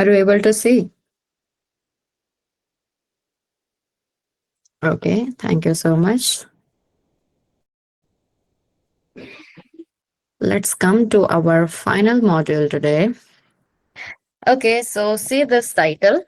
Are you able to see? Okay, thank you so much. Let's come to our final module today. Okay, so see this title.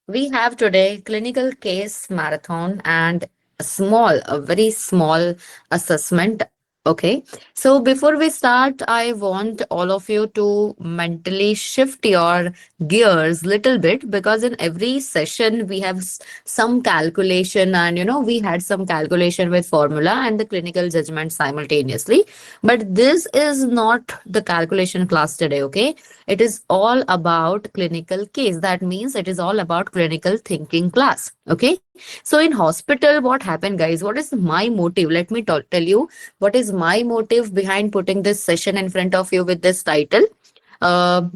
We have today clinical case marathon and a very small assessment. Okay, so before we start, I want all of you to mentally shift your gears little bit because in every session we have some calculation and we had some calculation with formula and the clinical judgment simultaneously. But this is not the calculation class today. Okay, it is all about clinical case. That means it is all about clinical thinking class. Okay. So in hospital, what happened, guys? What is my motive? Let me tell you what is my motive behind putting this session in front of you with this title.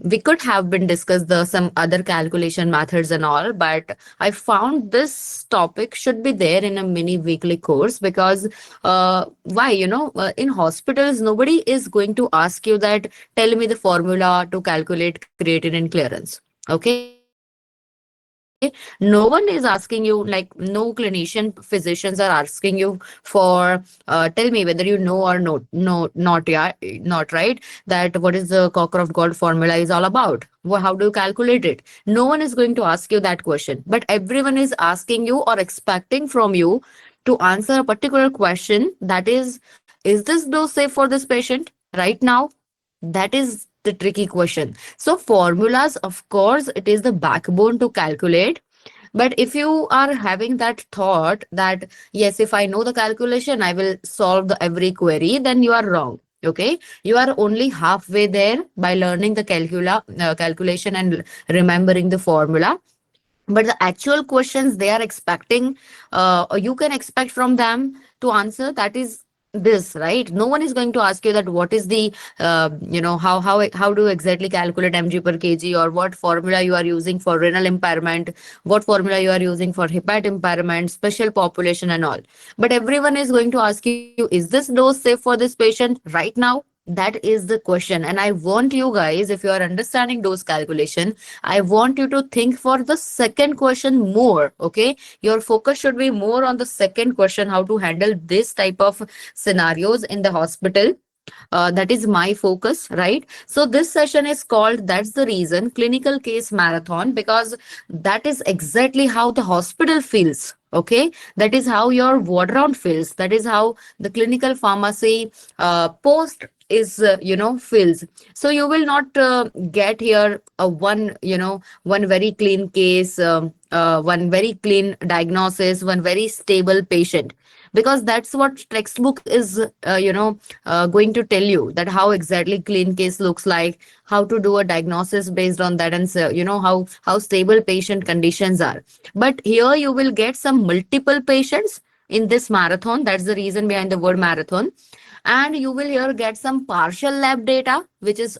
We could have been discussed the some other calculation methods and all, but I found this topic should be there in a mini weekly course because why? In hospitals, nobody is going to ask you that tell me the formula to calculate creatinine clearance. Okay, no one is asking you, like no clinician physicians are asking you for tell me whether you know or not, not right, that what is the Cockcroft Gold formula is all about. How do you calculate it? No one is going to ask you that question, but everyone is asking you or expecting from you to answer a particular question, that is this dose safe for this patient right now? That is the tricky question. So formulas, of course, it is the backbone to calculate. But if you are having that thought that, yes, if I know the calculation, I will solve the every query, then you are wrong. Okay. You are only halfway there by learning the calculation and remembering the formula. But the actual questions they are expecting, or you can expect from them to answer, that is this, right? No one is going to ask you that what is the how do you exactly calculate mg per kg, or what formula you are using for renal impairment, what formula you are using for hepat impairment, special population and all. But everyone is going to ask you, is this dose safe for this patient right now? That is the question. And I want you guys, if you are understanding dose calculation, I want you to think for the second question more. Okay. Your focus should be more on the second question, how to handle this type of scenarios in the hospital. That is my focus, right? So this session is called, that's the reason, clinical case marathon, because that is exactly how the hospital feels. Okay, that is how your ward round feels. That is how the clinical pharmacy post is feels. So you will not get here a one very clean case, one very clean diagnosis, one very stable patient, because that's what textbook is going to tell you, that how exactly clean case looks like, how to do a diagnosis based on that, and so, how stable patient conditions are. But here you will get some multiple patients in this marathon. That's the reason behind the word marathon. And you will here get some partial lab data, which is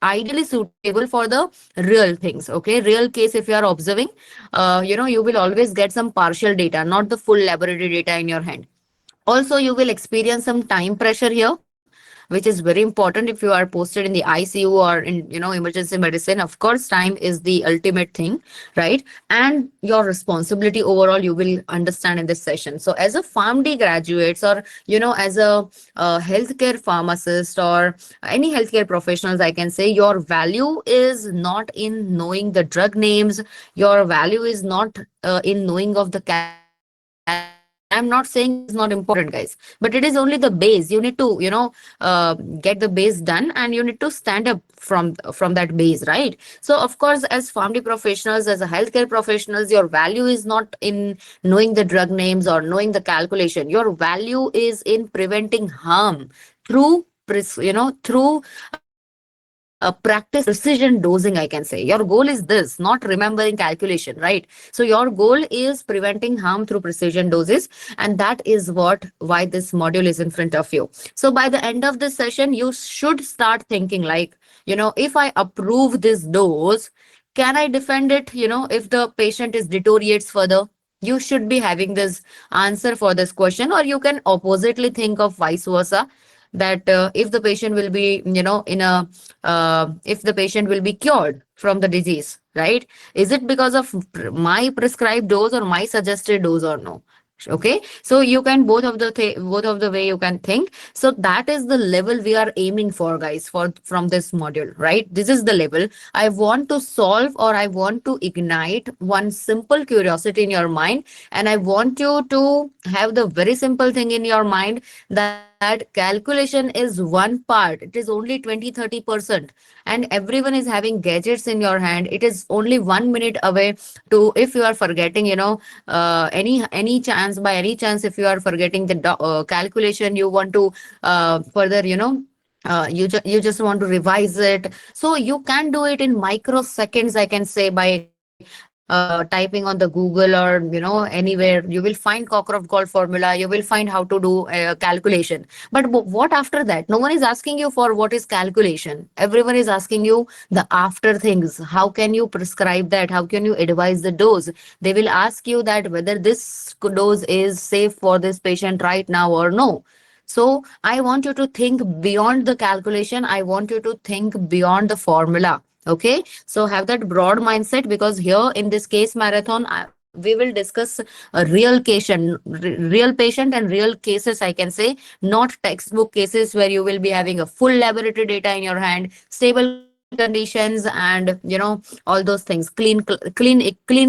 ideally suitable for the real things. Okay, real case, if you are observing, you will always get some partial data, not the full laboratory data in your hand. Also, you will experience some time pressure here, which is very important if you are posted in the ICU or in emergency medicine. Of course, time is the ultimate thing, right? And your responsibility overall, you will understand in this session. So as a PharmD graduates, or as a healthcare pharmacist or any healthcare professionals, I can say your value is not in knowing the drug names. Your value is not in knowing of the calculation. I'm not saying it is not important, guys, but it is only the base. You need to get the base done, and you need to stand up from that base, right? So of course, as PharmD professionals, as a healthcare professionals, your value is not in knowing the drug names or knowing the calculation. Your value is in preventing harm through through practice precision dosing, I can say. Your goal is this, not remembering calculation, right? So your goal is preventing harm through precision doses, and that is why this module is in front of you. So by the end of this session, you should start thinking like, if I approve this dose, can I defend it? If the patient is deteriorates further, you should be having this answer for this question, or you can oppositely think of vice versa. that if the patient will be, in a if the patient will be cured from the disease, right? Is it because of my prescribed dose or my suggested dose or no? Okay, so you can both of the way you can think. So that is the level we are aiming for, guys, for from this module, right? This is the level I want to solve, or I want to ignite one simple curiosity in your mind. And I want you to have the very simple thing in your mind, that calculation is one part. It is only 20-30%. And everyone is having gadgets in your hand. It is only 1 minute away to, if you are forgetting, any chance, by any chance, if you are forgetting the calculation, you want to further, you just want to revise it, so you can do it in microseconds, I can say, by typing on the Google, or anywhere. You will find Cockcroft Gold formula, you will find how to do calculation. But what after that? No one is asking you for what is calculation. Everyone is asking you the after things. How can you prescribe that? How can you advise the dose? They will ask you that whether this dose is safe for this patient right now or no. So I want you to think beyond the calculation. I want you to think beyond the formula. Okay. So have that broad mindset, because here in this case marathon, we will discuss a real patient and real cases, I can say, not textbook cases where you will be having a full laboratory data in your hand, stable conditions, and all those things, clean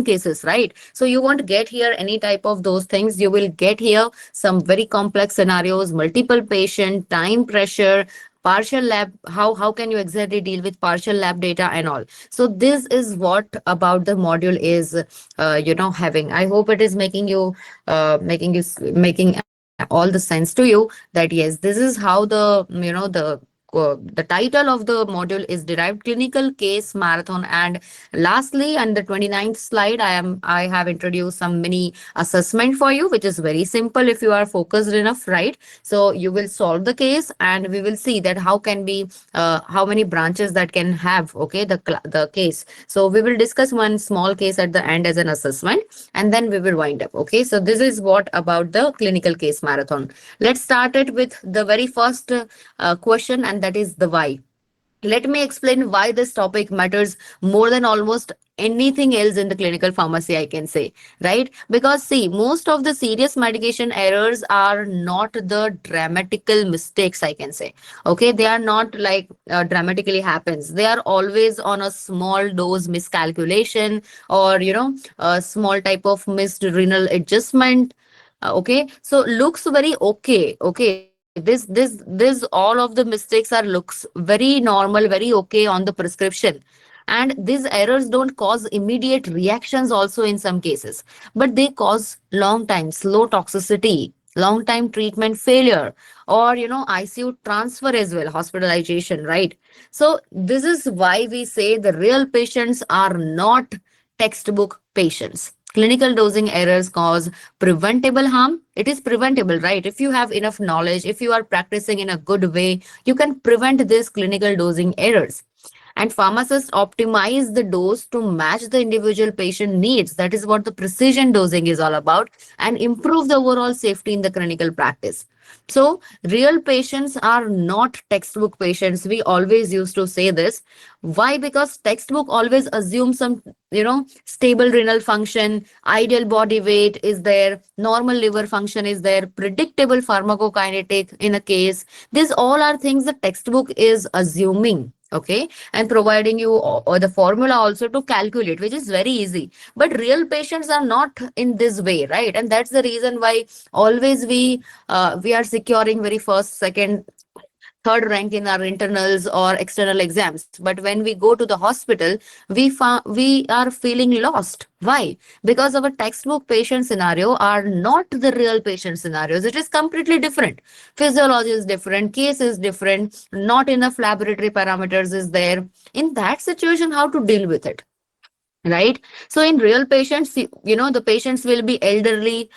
cases, right? So you won't get here any type of those things. You will get here some very complex scenarios, multiple patient, time pressure, partial lab. How can you exactly deal with partial lab data and all? So this is what about the module is having. I hope it is making you making all the sense to you, that yes, this is how the title of the module is derived, clinical case marathon. And lastly, on the 29th slide, I have introduced some mini assessment for you, which is very simple if you are focused enough, right? So you will solve the case, and we will see that how can be how many branches that can have, okay, the case. So we will discuss one small case at the end as an assessment, and then we will wind up. Okay, so this is what about the clinical case marathon. Let's start it with the very first question, and that is the why. Let me explain why this topic matters more than almost anything else in the clinical pharmacy, I can say, right? Because see, most of the serious medication errors are not the dramatical mistakes, I can say. Okay, they are not like dramatically happens. They are always on a small dose miscalculation, or a small type of missed renal adjustment. Okay, so looks very okay. Okay, this all of the mistakes are looks very normal, very okay on the prescription. And these errors don't cause immediate reactions also in some cases, but they cause long time slow toxicity, long time treatment failure, or ICU transfer as well, hospitalization, right? So this is why we say the real patients are not textbook patients. Clinical dosing errors cause preventable harm. It is preventable, right? If you have enough knowledge, if you are practicing in a good way, you can prevent these clinical dosing errors. And pharmacists optimize the dose to match the individual patient needs. That is what the precision dosing is all about, and improve the overall safety in the clinical practice. So real patients are not textbook patients. We always used to say this. Why? Because textbook always assumes some stable renal function, ideal body weight is there, normal liver function is there, predictable pharmacokinetic in a case. These all are things the textbook is assuming. Okay, and providing you the formula also to calculate, which is very easy. But real patients are not in this way, right? And that's the reason why always we are securing very first, second, third rank in our internals or external exams. But when we go to the hospital, we are feeling lost. Why? Because our textbook patient scenario are not the real patient scenarios. It is completely different. Physiology is different, case is different, not enough laboratory parameters is there. In that situation, how to deal with it? Right. So in real patients, the patients will be elderly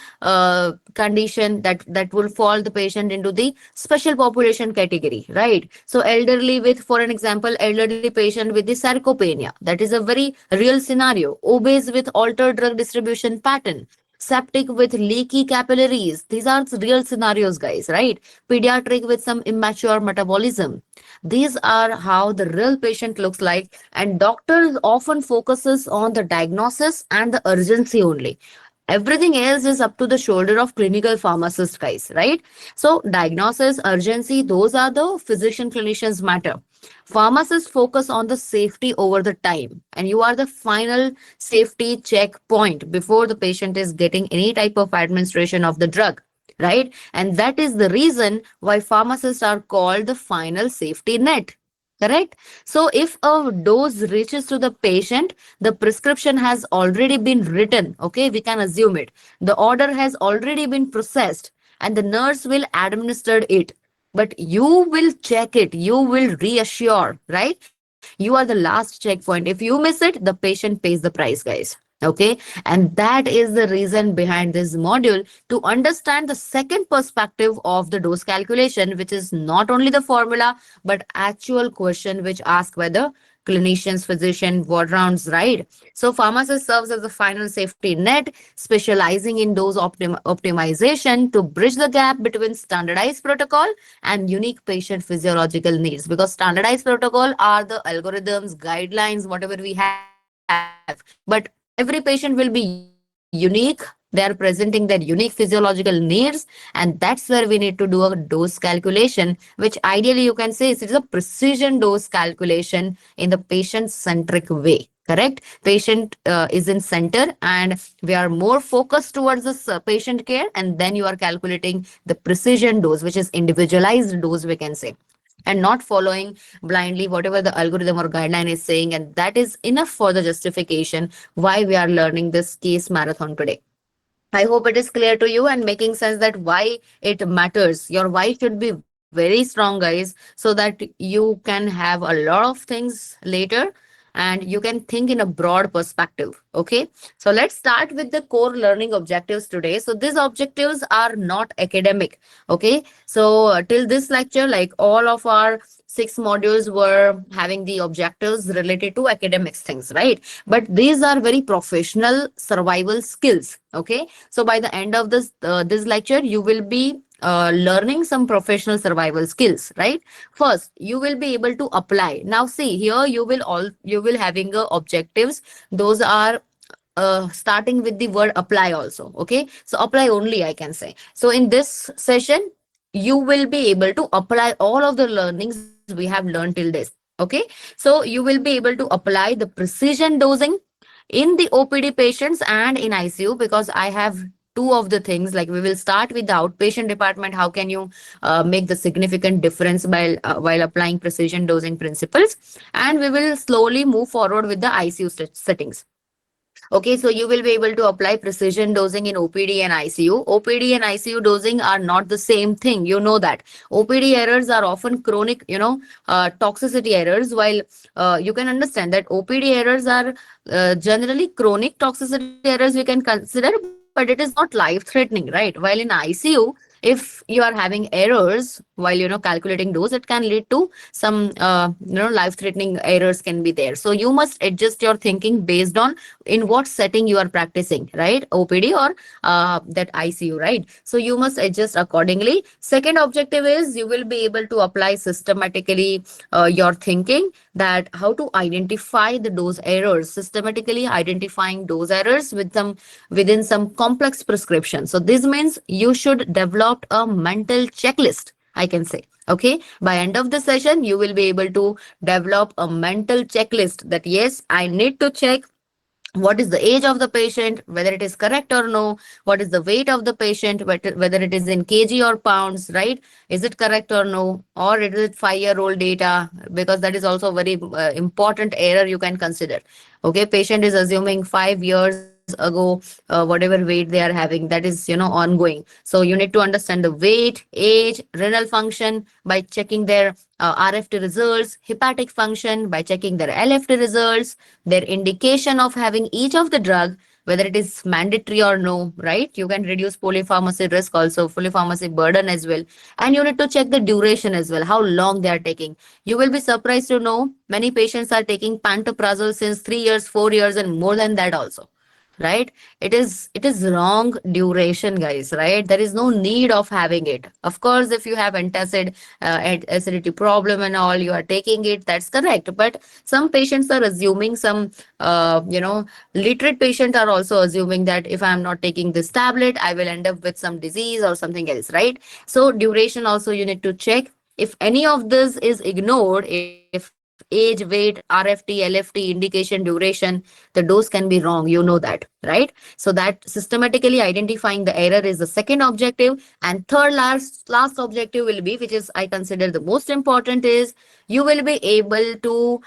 condition, that will fall the patient into the special population category, right? So elderly with, for an example, elderly patient with the sarcopenia, that is a very real scenario. Obese with altered drug distribution pattern, septic with leaky capillaries. These are real scenarios, guys, right? Pediatric with some immature metabolism. These are how the real patient looks like, and doctors often focuses on the diagnosis and the urgency only. Everything else is up to the shoulder of clinical pharmacist, guys, right? So diagnosis, urgency, those are the physician clinicians matter. Pharmacists focus on the safety over the time, and you are the final safety checkpoint before the patient is getting any type of administration of the drug, right? And that is the reason why pharmacists are called the final safety net. Correct. So if a dose reaches to the patient, the prescription has already been written. Okay, we can assume it. The order has already been processed, and the nurse will administer it. But you will check it, you will reassure, right? You are the last checkpoint. If you miss it, the patient pays the price, guys. Okay, and that is the reason behind this module, to understand the second perspective of the dose calculation, which is not only the formula but actual question which asked by the clinicians, physician, ward rounds, right? So pharmacist serves as a final safety net, specializing in dose optimization to bridge the gap between standardized protocol and unique patient physiological needs, because standardized protocol are the algorithms, guidelines, whatever we have, but every patient will be unique. They are presenting their unique physiological needs, and that's where we need to do a dose calculation, which ideally you can say it is a precision dose calculation in the patient centric way. Correct. Patient is in center, and we are more focused towards this patient care, and then you are calculating the precision dose, which is individualized dose, we can say, and not following blindly whatever the algorithm or guideline is saying. And that is enough for the justification why we are learning this case marathon today. I hope it is clear to you and making sense that why it matters. Your why should be very strong, guys, so that you can have a lot of things later, and you can think in a broad perspective. Okay. So let's start with the core learning objectives today. So these objectives are not academic. Okay. So till this lecture, like all of our 6 modules were having the objectives related to academics things, right? But these are very professional survival skills. Okay. So by the end of this lecture, you will be learning some professional survival skills, right? First, you will be able to apply. Now see here, you will having objectives. Those are starting with the word apply also. Okay, so apply only, I can say. So in this session, you will be able to apply all of the learnings we have learned till this. Okay, so you will be able to apply the precision dosing in the OPD patients and in ICU, because I have two of the things. Like, we will start with the outpatient department. How can you make the significant difference while applying precision dosing principles, and we will slowly move forward with the ICU settings. Okay, so you will be able to apply precision dosing in OPD and ICU. OPD and ICU dosing are not the same thing. You know that. OPD errors are often chronic, toxicity errors, while you can understand that OPD errors are generally chronic toxicity errors we can consider, but it is not life-threatening, right? While in ICU, if you are having errors while calculating dose, it can lead to some life threatening errors can be there. So you must adjust your thinking based on in what setting you are practicing, right? OPD or that ICU, right? So you must adjust accordingly. Second objective is you will be able to apply systematically your thinking, that how to identify the dose errors, systematically identifying dose errors within some complex prescription. So this means you should develop a mental checklist, I can say. Okay, by end of the session, you will be able to develop a mental checklist that yes, I need to check what is the age of the patient, whether it is correct or no, what is the weight of the patient, whether it is in kg or pounds, right? Is it correct or no, or is it 5-year-old data? Because that is also a very important error you can consider. Okay, patient is assuming 5 years ago whatever weight they are having, that is ongoing. So you need to understand the weight, age, renal function by checking their RFT results, hepatic function by checking their LFT results, their indication of having each of the drug, whether it is mandatory or no, right? You can reduce polypharmacy risk also, polypharmacy burden as well. And you need to check the duration as well, how long they are taking. You will be surprised to know many patients are taking pantoprazole since 3 years, 4 years, and more than that also, right? It is wrong duration, guys, right? There is no need of having it. Of course, if you have antacid acidity problem and all, you are taking it, that's correct. But some patients are assuming, some literate patients are also assuming that if I'm not taking this tablet, I will end up with some disease or something else, right? So duration also you need to check. If any of this is ignored, if age, weight, RFT, LFT, indication, duration, the dose can be wrong. You know that, right? So that systematically identifying the error is the second objective. And third last objective will be, which is I consider the most important, is you will be able to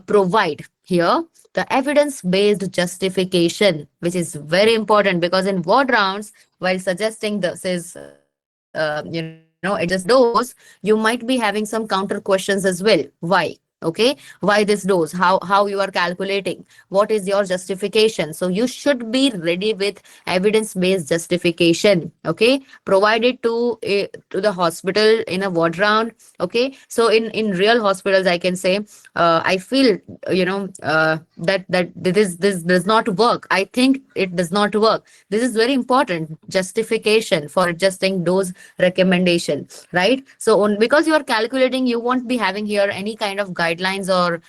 provide here the evidence based justification, which is very important, because in ward rounds, while suggesting this is adjust dose, you might be having some counter questions as well. Why? Okay, why this dose, how you are calculating, what is your justification? So you should be ready with evidence based justification, okay, provided to the hospital in a ward round. Okay, so in real hospitals, I can say, I feel, that this does not work. I think it does not work. This is very important justification for adjusting dose recommendation, right? So because you are calculating, you won't be having here any kind of guidelines or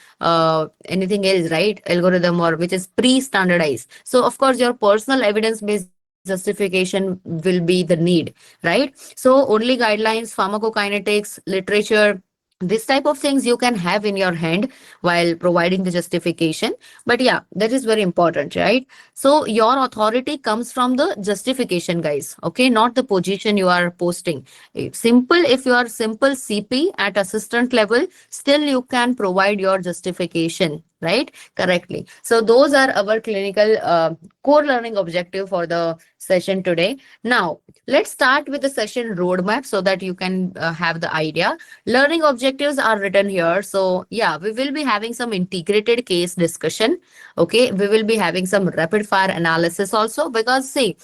anything else, right? Algorithm, or which is pre-standardized. So of course your personal evidence based justification will be the need, right? So only guidelines, pharmacokinetics, literature, this type of things you can have in your hand while providing the justification. But yeah, that is very important, right? So your authority comes from the justification, guys, okay, not the position you are posting. Simple, if you are simple CP at assistant level, still you can provide your justification, right, correctly. So those are our clinical core learning objective for the session today. Now let's start with the session roadmap so that you can have the idea. Learning objectives are written here. So yeah, we will be having some integrated case discussion. Okay, we will be having some rapid fire analysis also, because see,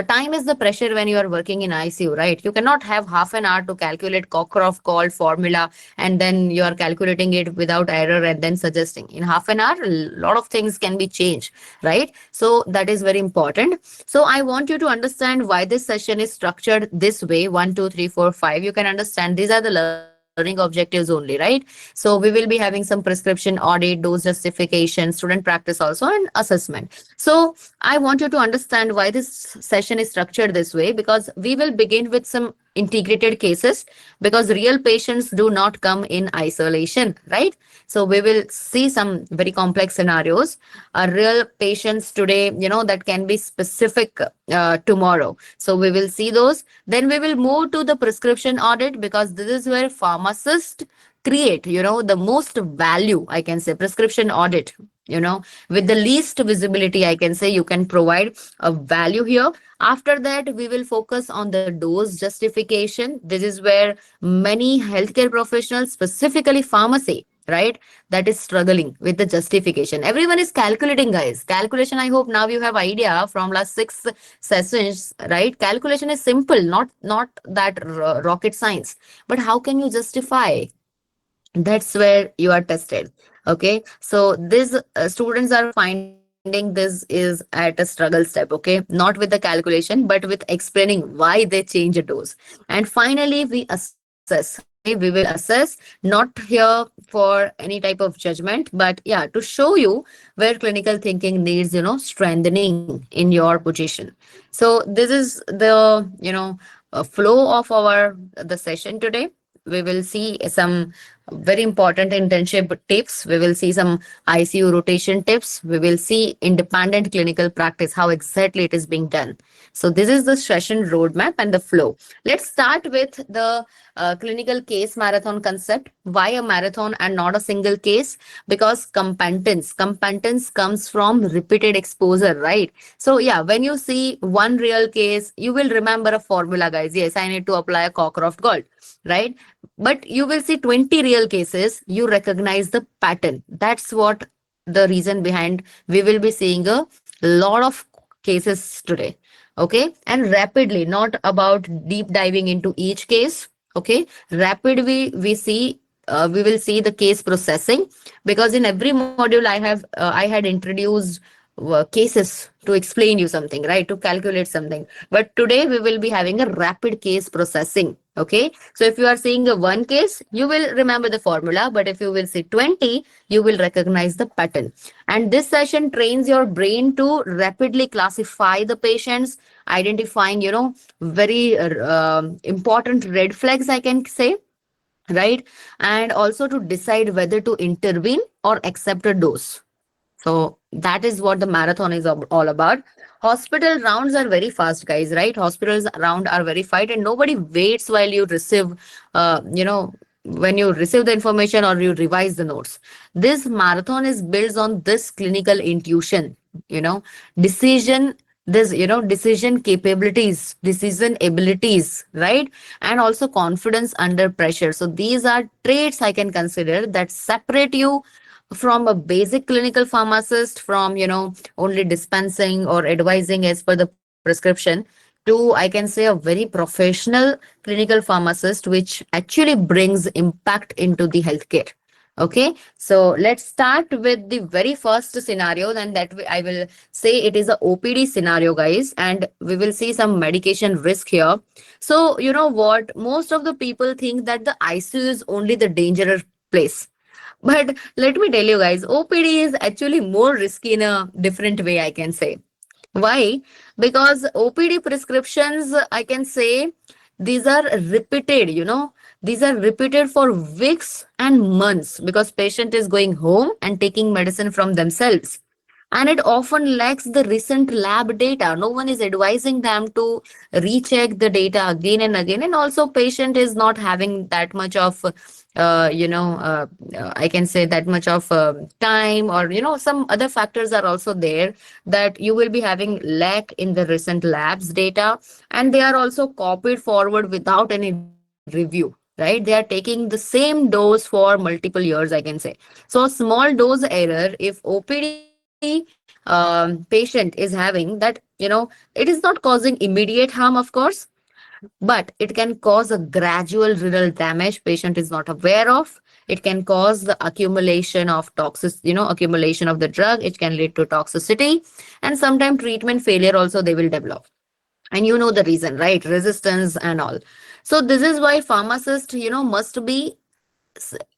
time is the pressure when you are working in ICU, right? You cannot have half an hour to calculate Cockcroft called formula and then you are calculating it without error and then suggesting. In half an hour, a lot of things can be changed, right? So that is very important. So I want you to understand why this session is structured this way: 1, 2, 3, 4, 5. You can understand these are the learning objectives only, right? So we will be having some prescription audit, dose justification, student practice also, and assessment. So I want you to understand why this session is structured this way, because we will begin with some integrated cases, because real patients do not come in isolation, right? So we will see some very complex scenarios. Real patients today, that can be specific tomorrow. So we will see those. Then we will move to the prescription audit, because this is where pharmacists create, the most value, I can say. Prescription audit, with the least visibility, I can say, you can provide a value here. After that, we will focus on the dose justification. This is where many healthcare professionals, specifically pharmacy, right, that is struggling with the justification. Everyone is calculating, guys. Calculation, I hope now you have idea from last 6 sessions, right? Calculation is simple, not that rocket science. But how can you justify? That's where you are tested. Okay, so these students are finding this is at a struggle step. Okay, not with the calculation but with explaining why they change a dose. And finally we assess. Okay, we will assess, not here for any type of judgment, but yeah, to show you where clinical thinking needs, strengthening in your position. So this is the, flow of our the session today. We will see some very important internship tips. We will see some ICU rotation tips. We will see independent clinical practice, how exactly it is being done. So this is the session roadmap and the flow. Let's start with the clinical case marathon concept. Why a marathon and not a single case? Because competence comes from repeated exposure, right? So yeah, when you see one real case, you will remember a formula, guys. Yes, I need to apply a Cockcroft Gold, right? But you will see 20 real cases, you recognize the pattern. That's what the reason behind we will be seeing a lot of cases today. Okay, and rapidly, not about deep diving into each case. Okay, rapidly we will see the case processing, because in every module I had introduced cases to explain you something, right? To calculate something. But today we will be having a rapid case processing. Okay. So if you are seeing a one case, you will remember the formula. But if you will see 20, you will recognize the pattern. And this session trains your brain to rapidly classify the patients, identifying, very important red flags, I can say, right? And also to decide whether to intervene or accept a dose. So that is what the marathon is all about. Hospital rounds are very fast, guys, right? Hospitals round are very fast, and nobody waits while you receive, when you receive the information or you revise the notes. This marathon is built on this clinical intuition, you know, decision, decision capabilities, decision abilities, right? And also confidence under pressure. So these are traits I can consider that separate you from a basic clinical pharmacist, from only dispensing or advising as per the prescription, to I can say a very professional clinical pharmacist, which actually brings impact into the healthcare. Okay, so let's start with the very first scenario. Then I will say it is a OPD scenario, guys, and we will see some medication risk here. So you know what, most of the people think that the ICU is only the dangerous place, but let me tell you guys, OPD is actually more risky in a different way, I can say. Why? Because OPD prescriptions, I can say, these are repeated, these are repeated for weeks and months because patient is going home and taking medicine from themselves. And it often lacks the recent lab data. No one is advising them to recheck the data again and again. And also patient is not having that much of I can say that much of time, or some other factors are also there, that you will be having lack in the recent labs data, and they are also copied forward without any review, right? They are taking the same dose for multiple years, I can say. So a small dose error, if OPD patient is having that, it is not causing immediate harm, of course, but it can cause a gradual renal damage patient is not aware of. It can cause the accumulation of accumulation of the drug. It can lead to toxicity, and sometimes treatment failure also they will develop. And you know the reason, right? Resistance and all. So this is why pharmacist must be,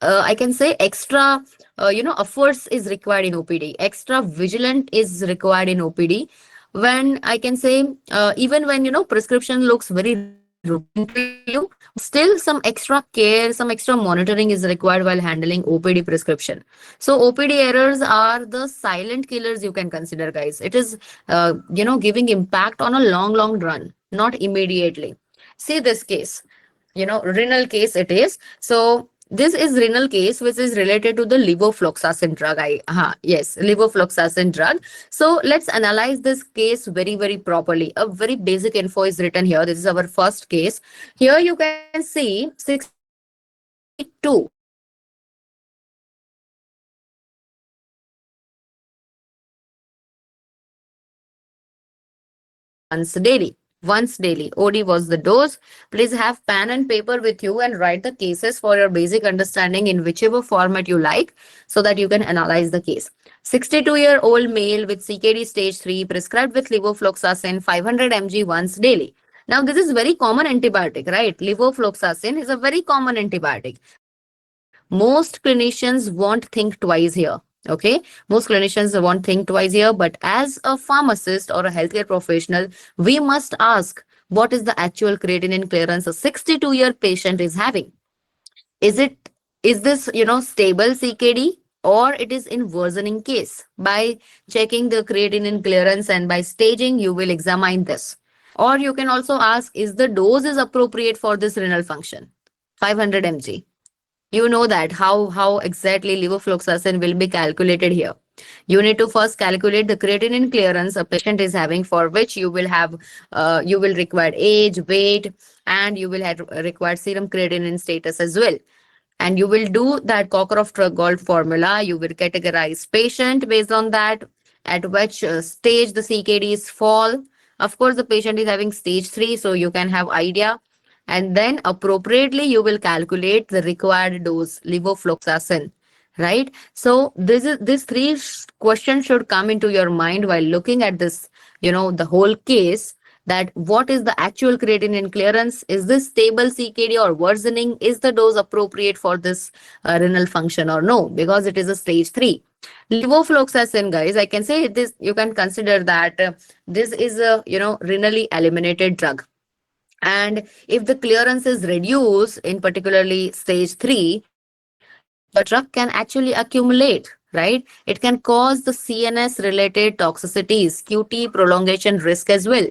I can say, extra efforts is required in OPD. Extra vigilant is required in OPD. When I can say, even when prescription looks very routine to you, but still some extra care, some extra monitoring is required while handling OPD prescription. So OPD errors are the silent killers, you can consider, guys. It is giving impact on a long run, not immediately. See this case, renal case it is. So this is renal case which is related to the levofloxacin drug. Yes, levofloxacin drug. So let's analyze this case very properly. A very basic info is written here. This is our first case. Here you can see 62 once daily. Once daily. OD was the dose. Please have pen and paper with you and write the cases for your basic understanding in whichever format you like, so that you can analyze the case. 62-year-old male with CKD stage 3 prescribed with levofloxacin 500 mg once daily. Now, this is very common antibiotic, right? Levofloxacin is a very common antibiotic. Most clinicians won't think twice here. Okay, most clinicians won't think twice here, but as a pharmacist or a healthcare professional, we must ask, what is the actual creatinine clearance a 62-year patient is having? Is this stable CKD, or it is in worsening case? By checking the creatinine clearance and by staging, you will examine this. Or you can also ask, is the dose is appropriate for this renal function? 500 mg. You know that how exactly levofloxacin will be calculated here. You need to first calculate the creatinine clearance a patient is having, for which you will require age, weight, and you will have required serum creatinine status as well. And you will do that Cockcroft-Gault formula. You will categorize patient based on that, at which stage the CKDs fall. Of course, the patient is having stage 3, so you can have idea. And then appropriately, you will calculate the required dose, levofloxacin, right? So this questions should come into your mind while looking at this, the whole case, that what is the actual creatinine clearance? Is this stable CKD or worsening? Is the dose appropriate for this renal function or no? Because it is a stage 3. Levofloxacin, guys, I can say this, you can consider that this is a, renally eliminated drug. And if the clearance is reduced in particularly stage 3, the drug can actually accumulate, right? It can cause the CNS related toxicities, QT prolongation risk as well.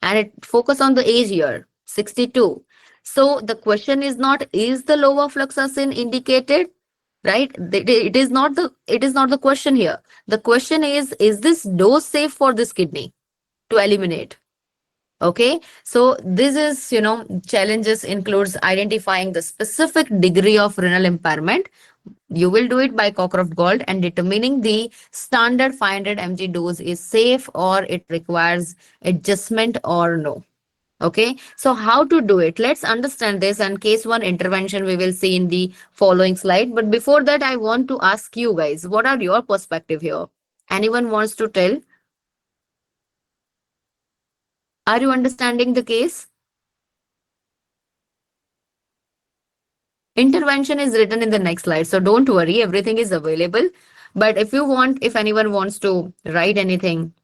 And it focus on the age here, 62. So the question is not, is the lower fluoxacin indicated? Right? It is not the question here. The question is this dose safe for this kidney to eliminate? Okay, so this is, challenges includes identifying the specific degree of renal impairment. You will do it by Cockcroft-Gault, and determining the standard 500 mg dose is safe or it requires adjustment or no. Okay, so how to do it? Let's understand this, and case one intervention we will see in the following slide. But before that, I want to ask you guys, what are your perspective here? Anyone wants to tell? Are you understanding the case? Intervention is written in the next slide, so don't worry, everything is available. But if anyone wants to write anything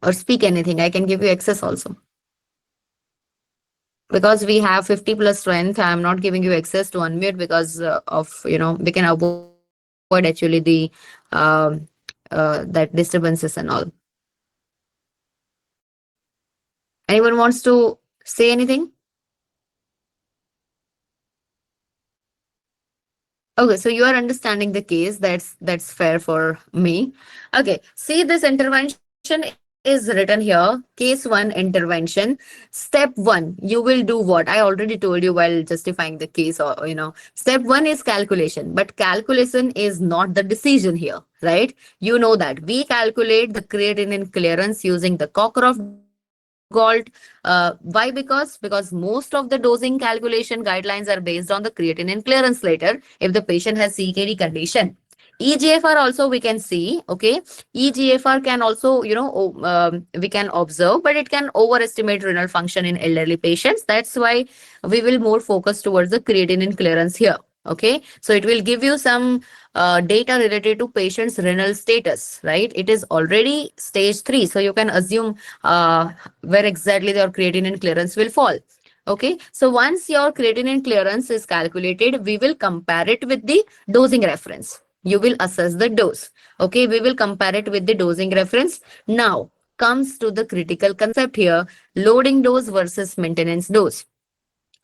or speak anything, I can give you access also. Because we have 50 plus strength, I'm not giving you access to unmute because we can avoid actually the um, that disturbances and all. Anyone wants to say anything? Okay, so you are understanding the case. That's fair for me. Okay, see, this intervention is written here. Case one intervention. Step one, you will do what? I already told you while justifying the case, or step one is calculation, but calculation is not the decision here, right? You know that we calculate the creatinine clearance using the Cockcroft-Gault. Why? Because most of the dosing calculation guidelines are based on the creatinine clearance later if the patient has CKD condition. EGFR also we can see, okay? EGFR can also, we can observe, but it can overestimate renal function in elderly patients. That's why we will more focus towards the creatinine clearance here. Okay, so it will give you some data related to patient's renal status, right? It is already stage 3, so you can assume where exactly your creatinine clearance will fall. Okay, so once your creatinine clearance is calculated, we will compare it with the dosing reference. You will assess the dose. Okay, we will compare it with the dosing reference. Now comes to the critical concept here: loading dose versus maintenance dose.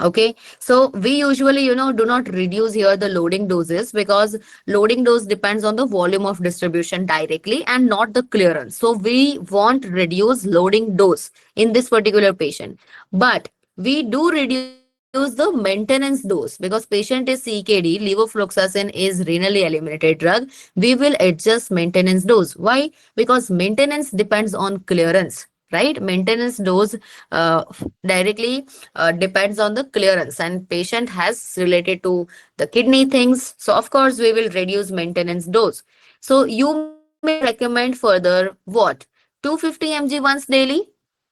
Okay, so we usually, do not reduce here the loading doses, because loading dose depends on the volume of distribution directly and not the clearance. So we want reduce loading dose in this particular patient. But we do reduce the maintenance dose, because patient is CKD, levofloxacin is renally eliminated drug. We will adjust maintenance dose. Why? Because maintenance depends on clearance, right? Maintenance dose directly depends on the clearance, and patient has related to the kidney things. So of course we will reduce maintenance dose. So you may recommend further what? 250 mg once daily,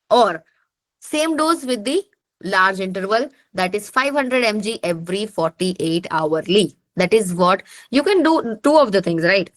or same dose with the large interval, that is 500 mg every 48 hourly. That is what you can do. Two of the things, right?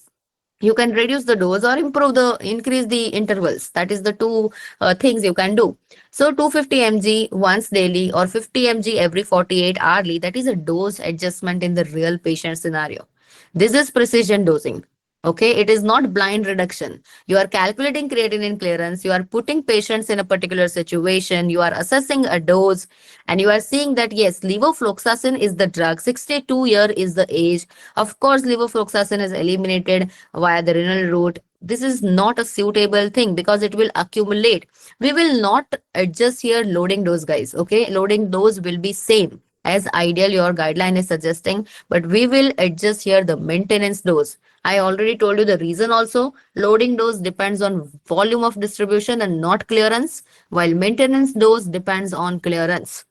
You can reduce the dose or increase the intervals. That is the two things you can do. So 250 mg once daily or 50 mg every 48 hourly, that is a dose adjustment in the real patient scenario. This is precision dosing. Okay, it is not blind reduction. You are calculating creatinine clearance, you are putting patients in a particular situation, you are assessing a dose, and you are seeing that yes, levofloxacin is the drug, 62-year is the age. Of course, levofloxacin is eliminated via the renal route. This is not a suitable thing because it will accumulate. We will not adjust here loading dose, guys. Okay, loading dose will be same as ideal your guideline is suggesting, but we will adjust here the maintenance dose. I already told you the reason also. Loading dose depends on volume of distribution and not clearance, while maintenance dose depends on clearance.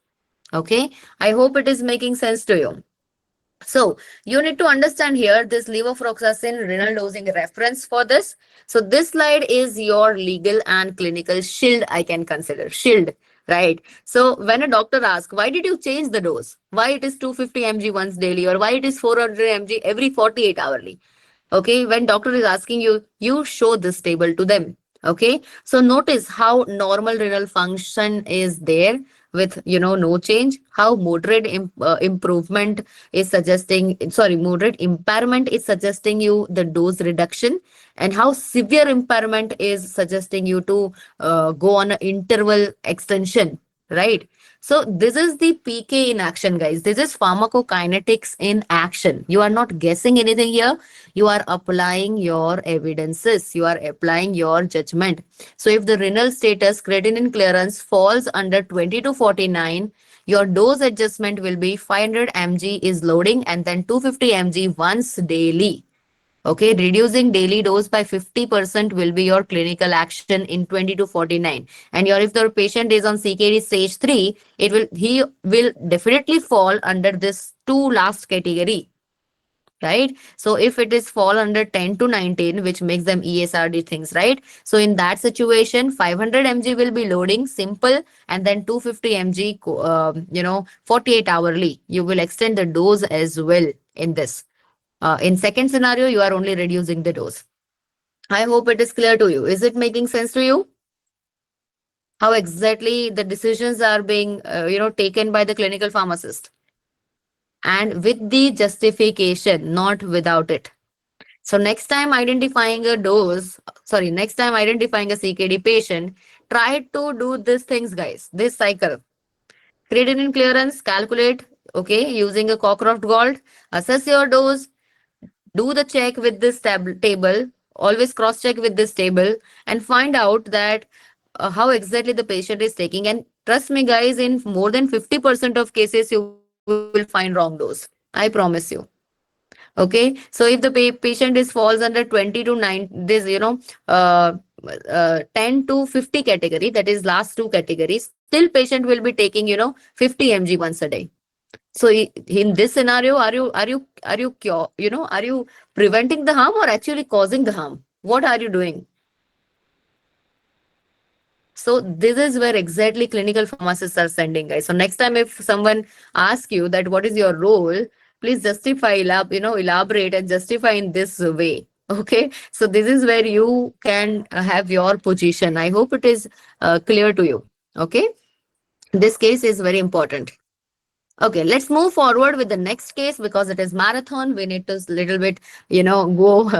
Okay, I hope it is making sense to you. So you need to understand here this levofloxacin renal dosing reference for this. So this slide is your legal and clinical shield, I can consider shield, right? So when a doctor asks, why did you change the dose? Why it is 250 mg once daily or why it is 400 mg every 48 hourly? Okay, when doctor is asking you, you show this table to them. Okay, so notice how normal renal function is there with no change, how moderate improvement is suggesting, sorry, moderate impairment is suggesting you the dose reduction, and how severe impairment is suggesting you to go on an interval extension, right? So this is the PK in action, guys. This is pharmacokinetics in action. You are not guessing anything here. You are applying your evidences. You are applying your judgment. So if the renal status creatinine clearance falls under 20 to 49, your dose adjustment will be 500 mg is loading and then 250 mg once daily. Okay, reducing daily dose by 50% will be your clinical action in 20 to 49. And your if the patient is on CKD stage 3, he will definitely fall under this two last category, right? So if it is fall under 10 to 19, which makes them ESRD things, right? So in that situation, 500 mg will be loading simple, and then 250 mg 48 hourly. You will extend the dose as well in this. In second scenario, you are only reducing the dose. I hope it is clear to you. Is it making sense to you? How exactly the decisions are being, taken by the clinical pharmacist, and with the justification, not without it. So next time identifying a dose, sorry, next time identifying a CKD patient, try to do these things, guys. This cycle: creatinine clearance, calculate, okay, using a Cockcroft Gault, assess your dose, do the check with this table, always cross check with this table, and find out that how exactly the patient is taking. And trust me, guys, in more than 50% of cases you will find wrong dose, I promise you. Okay, so if the patient is falls under 20 to 9, this 10 to 50 category, that is last two categories, still patient will be taking 50 mg once a day. So in this scenario, are you are you preventing the harm or actually causing the harm? What are you doing? So this is where exactly clinical pharmacists are sending, guys. So next time if someone asks you that what is your role, please justify, elaborate and justify in this way. Okay. So this is where you can have your position. I hope it is clear to you. Okay. This case is very important. Okay, let's move forward with the next case because it is marathon. We need to little bit, go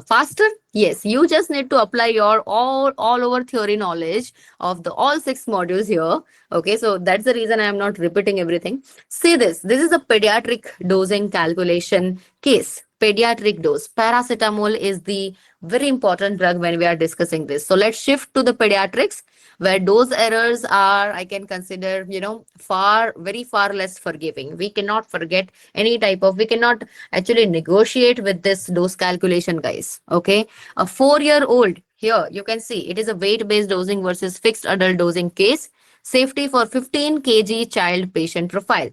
faster. Yes, you just need to apply your all over theory knowledge of the all six modules here. Okay, so that's the reason I am not repeating everything. See this. This is a pediatric dosing calculation case. Pediatric dose. Paracetamol is the very important drug when we are discussing this. So let's shift to the pediatrics where dose errors are, I can consider, very far less forgiving. We cannot forget any type of, we cannot actually negotiate with this dose calculation, guys. Okay. A 4-year-old, here you can see it is a weight-based dosing versus fixed adult dosing case. Safety for 15 kg child patient profile.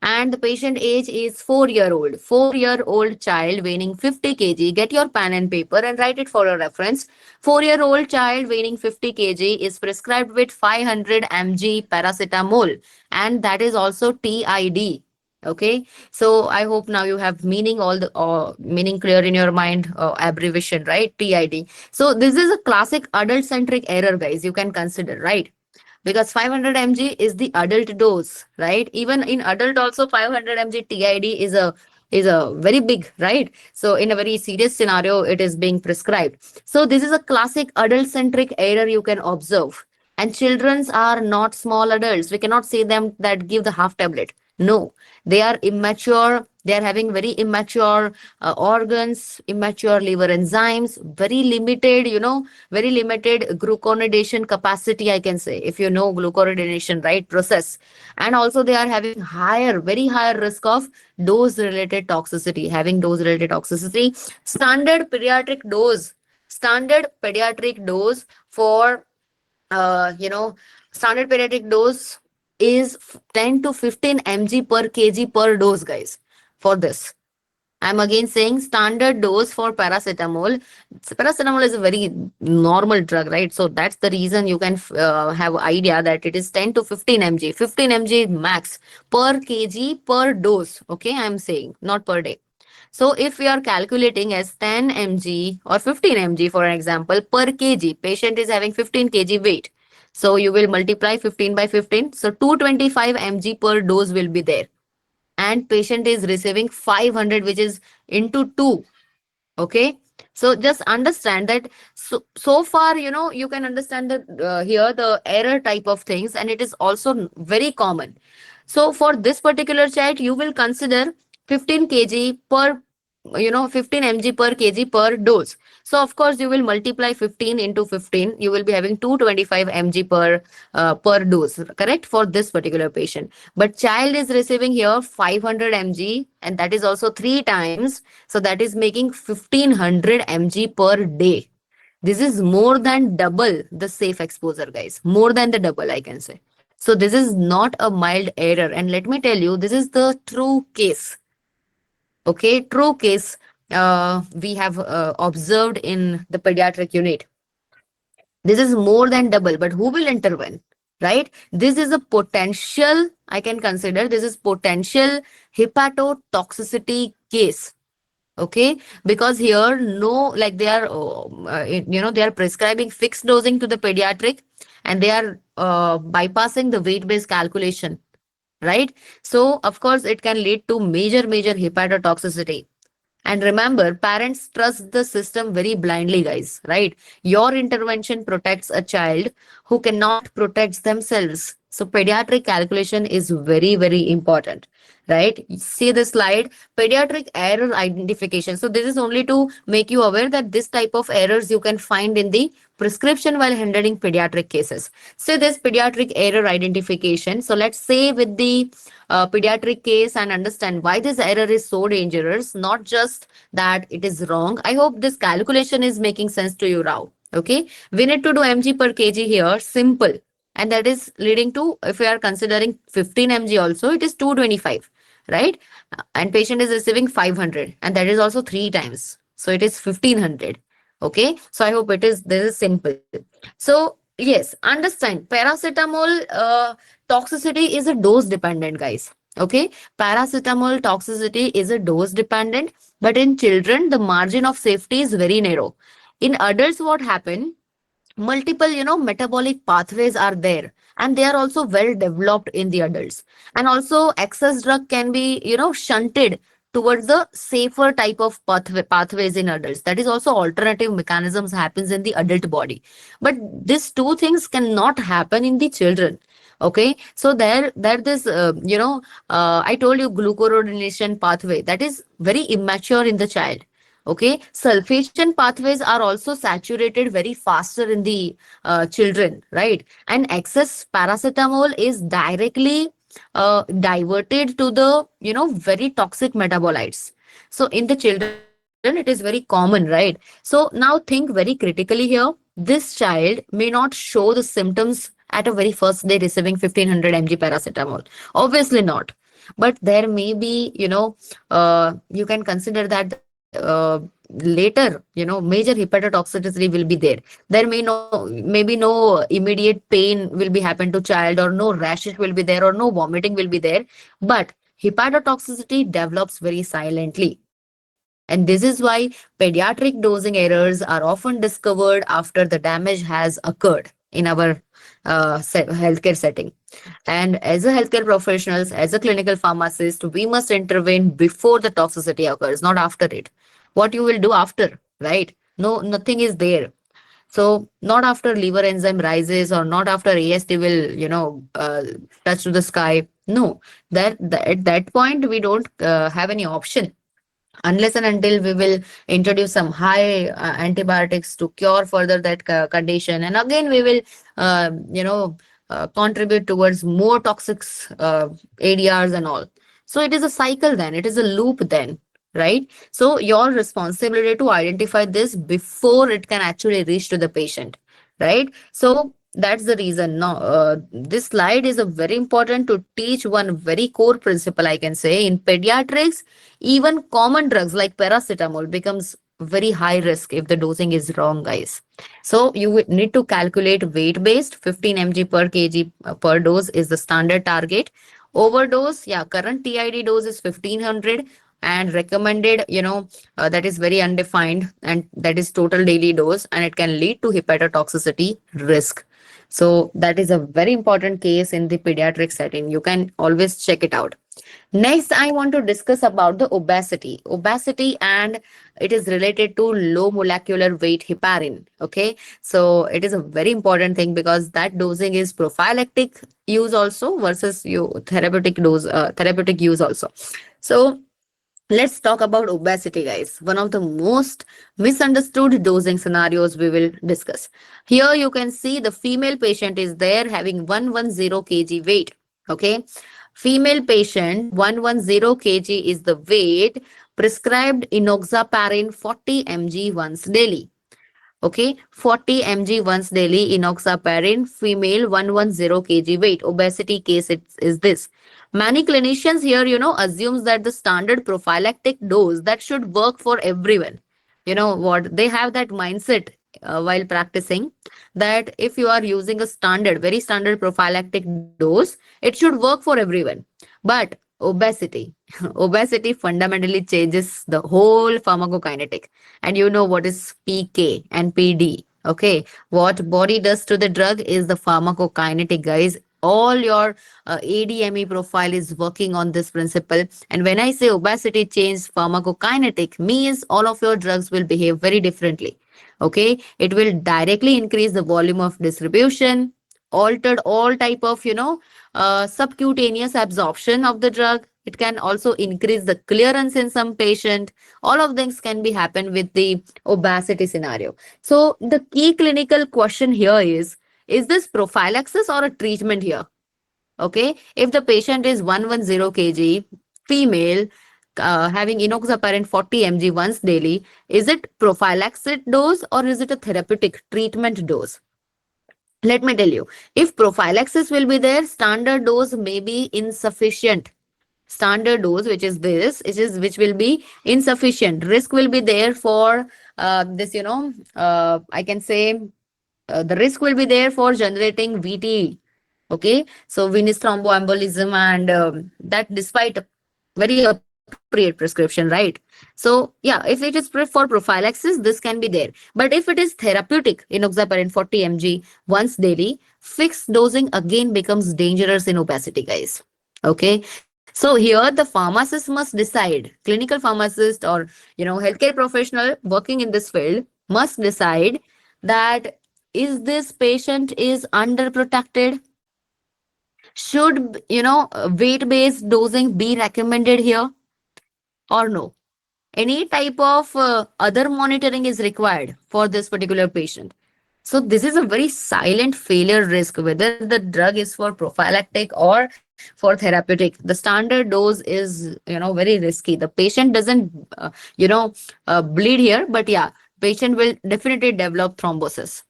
And the patient age is 4-year-old. 4-year-old child weighing 50 kg. Get your pen and paper and write it for a reference. 4-year-old child weighing 50 kg is prescribed with 500 mg paracetamol, and that is also TID. Okay, so I hope now you have meaning all the meaning clear in your mind, abbreviation, right? TID. So this is a classic adult centric error, guys. You can consider, right? Because 500 mg is the adult dose, right? Even in adult also 500 mg TID is a very big, right? So in a very serious scenario, it is being prescribed. So this is a classic adult centric error you can observe. And childrens are not small adults. We cannot say them that give the half tablet. No, they are immature. They are having very immature organs, immature liver enzymes, very limited, very limited glucuronidation capacity, I can say, if you know glucuronidation, right, process. And also they are having higher, very higher risk of dose related toxicity, having dose related toxicity. Standard pediatric dose for, uh, you know, standard pediatric dose is 10 to 15 mg per kg per dose, guys. for this. I'm again saying standard dose for paracetamol. Paracetamol is a very normal drug, right? So that's the reason you can have idea that it is 10 to 15 mg, 15 mg max per kg per dose. Okay, I'm saying not per day. So if we are calculating as 10 mg or 15 mg, for example, per kg, patient is having 15 kg weight. So you will multiply 15 by 15. So 225 mg per dose will be there, and patient is receiving 500, which is into 2. Okay, so just understand that. So far, you can understand that here the error type of things, and it is also very common. So for this particular child, you will consider 15 kg per, 15 mg per kg per dose. So of course you will multiply 15 into 15. You will be having 225 mg per dose, correct, for this particular patient. But child is receiving here 500 mg, and that is also three times. So that is making 1500 mg per day. This is more than double the safe exposure, guys. More than the double, I can say. So this is not a mild error. And let me tell you, this is the true case. Okay, true case we have observed in the pediatric unit. This is more than double, but who will intervene? Right? This is a potential, I can consider this is potential hepatotoxicity case. Okay, because here no, like they are they are prescribing fixed dosing to the pediatric, and they are bypassing the weight based calculation, right? So of course it can lead to major hepatotoxicity. And remember, parents trust the system very blindly, guys, right? Your intervention protects a child who cannot protect themselves. So pediatric calculation is very important, right? See the slide, pediatric error identification. So this is only to make you aware that this type of errors you can find in the prescription while handling pediatric cases. So this pediatric error identification. So let's say with the pediatric case and understand why this error is so dangerous, not just that it is wrong. I hope this calculation is making sense to you, Rao. Okay, we need to do mg per kg here, simple. And that is leading to, if we are considering 15 mg also, it is 225, right? And patient is receiving 500, and that is also three times. So it is 1500. Okay, so I hope this is simple. So yes, understand paracetamol toxicity is a dose dependent, guys. Okay, paracetamol toxicity is a dose dependent, but in children the margin of safety is very narrow. In adults, what happen, multiple metabolic pathways are there, and they are also well developed in the adults. And also excess drug can be shunted towards the safer type of pathways in adults. That is also alternative mechanisms happens in the adult body, but these two things cannot happen in the children. Okay, so there this I told you glucuronidation pathway, that is very immature in the child. Okay, sulfation pathways are also saturated very faster in the children, right? And excess paracetamol is directly diverted to the very toxic metabolites. So in the children it is very common, right? So now think very critically here. This child may not show the symptoms at a very first day receiving 1500 mg paracetamol, obviously not. But there may be you can consider that later major hepatotoxicity will be there. There maybe no immediate pain will be happen to child, or no rashes will be there, or no vomiting will be there. But hepatotoxicity develops very silently, and this is why pediatric dosing errors are often discovered after the damage has occurred in our healthcare setting. And as a healthcare professionals, as a clinical pharmacist, we must intervene before the toxicity occurs, not after it. What you will do after, right? No, nothing is there. So not after liver enzyme rises, or not after AST will, touch to the sky. No, that at that point we don't have any option, unless and until we will introduce some high antibiotics to cure further that condition. And again we will contribute towards more toxic ADRs and all. So it is a cycle, then it is a loop then, right? So your responsibility to identify this before it can actually reach to the patient, right? So That's the reason. No, this slide is a very important to teach one very core principle. I can say in pediatrics, even common drugs like paracetamol becomes very high risk if the dosing is wrong, guys. So you would need to calculate weight based. 15 mg per kg per dose is the standard target. Overdose, yeah, current TID dose is 1500 and recommended, that is very undefined and that is total daily dose and it can lead to hepatotoxicity risk. So that is a very important case in the pediatric setting. You can always check it out. Next, I want to discuss about the obesity. Obesity and it is related to low molecular weight heparin. Okay. So it is a very important thing because that dosing is prophylactic use also versus you therapeutic use also. So let's talk about obesity, guys. One of the most misunderstood dosing scenarios we will discuss. Here you can see the female patient is there having 110 kg weight. Okay. Female patient 110 kg is the weight, prescribed enoxaparin 40 mg once daily. Okay, 40 mg once daily enoxaparin, female 110 kg weight. Obesity case is this. Many clinicians here, assumes that the standard prophylactic dose that should work for everyone. You know what? They have that mindset while practicing that if you are using a standard, very standard prophylactic dose, it should work for everyone. But obesity, obesity fundamentally changes the whole pharmacokinetic, and you know what is PK and PD. Okay, what body does to the drug is the pharmacokinetic, guys. All your ADME profile is working on this principle. And when I say obesity change pharmacokinetic, means all of your drugs will behave very differently. Okay, it will directly increase the volume of distribution, altered all type of subcutaneous absorption of the drug. It can also increase the clearance in some patient. All of things can be happen with the obesity scenario. So the key clinical question here is this prophylaxis or a treatment here? Okay, if the patient is 110 kg female, having enoxaparin 40 mg once daily, is it prophylaxis dose or is it a therapeutic treatment dose? Let me tell you, if prophylaxis will be there, standard dose may be insufficient. Standard dose, which is this, which will be insufficient. Risk will be there for this, I can say the risk will be there for generating VT. Okay, so venous thromboembolism, and that despite a very appropriate prescription, right? So yeah, if it is for prophylaxis, this can be there. But if it is therapeutic, enoxaparin 40 mg once daily, fixed dosing again becomes dangerous in obesity, guys. Okay, so here the pharmacist must decide. Clinical pharmacist or healthcare professional working in this field must decide that is this patient is underprotected. Should weight based dosing be recommended here or no? Any type of other monitoring is required for this particular patient. So this is a very silent failure risk, whether the drug is for prophylactic or for therapeutic. The standard dose is very risky. The patient doesn't bleed here, but yeah, patient will definitely develop thrombosis.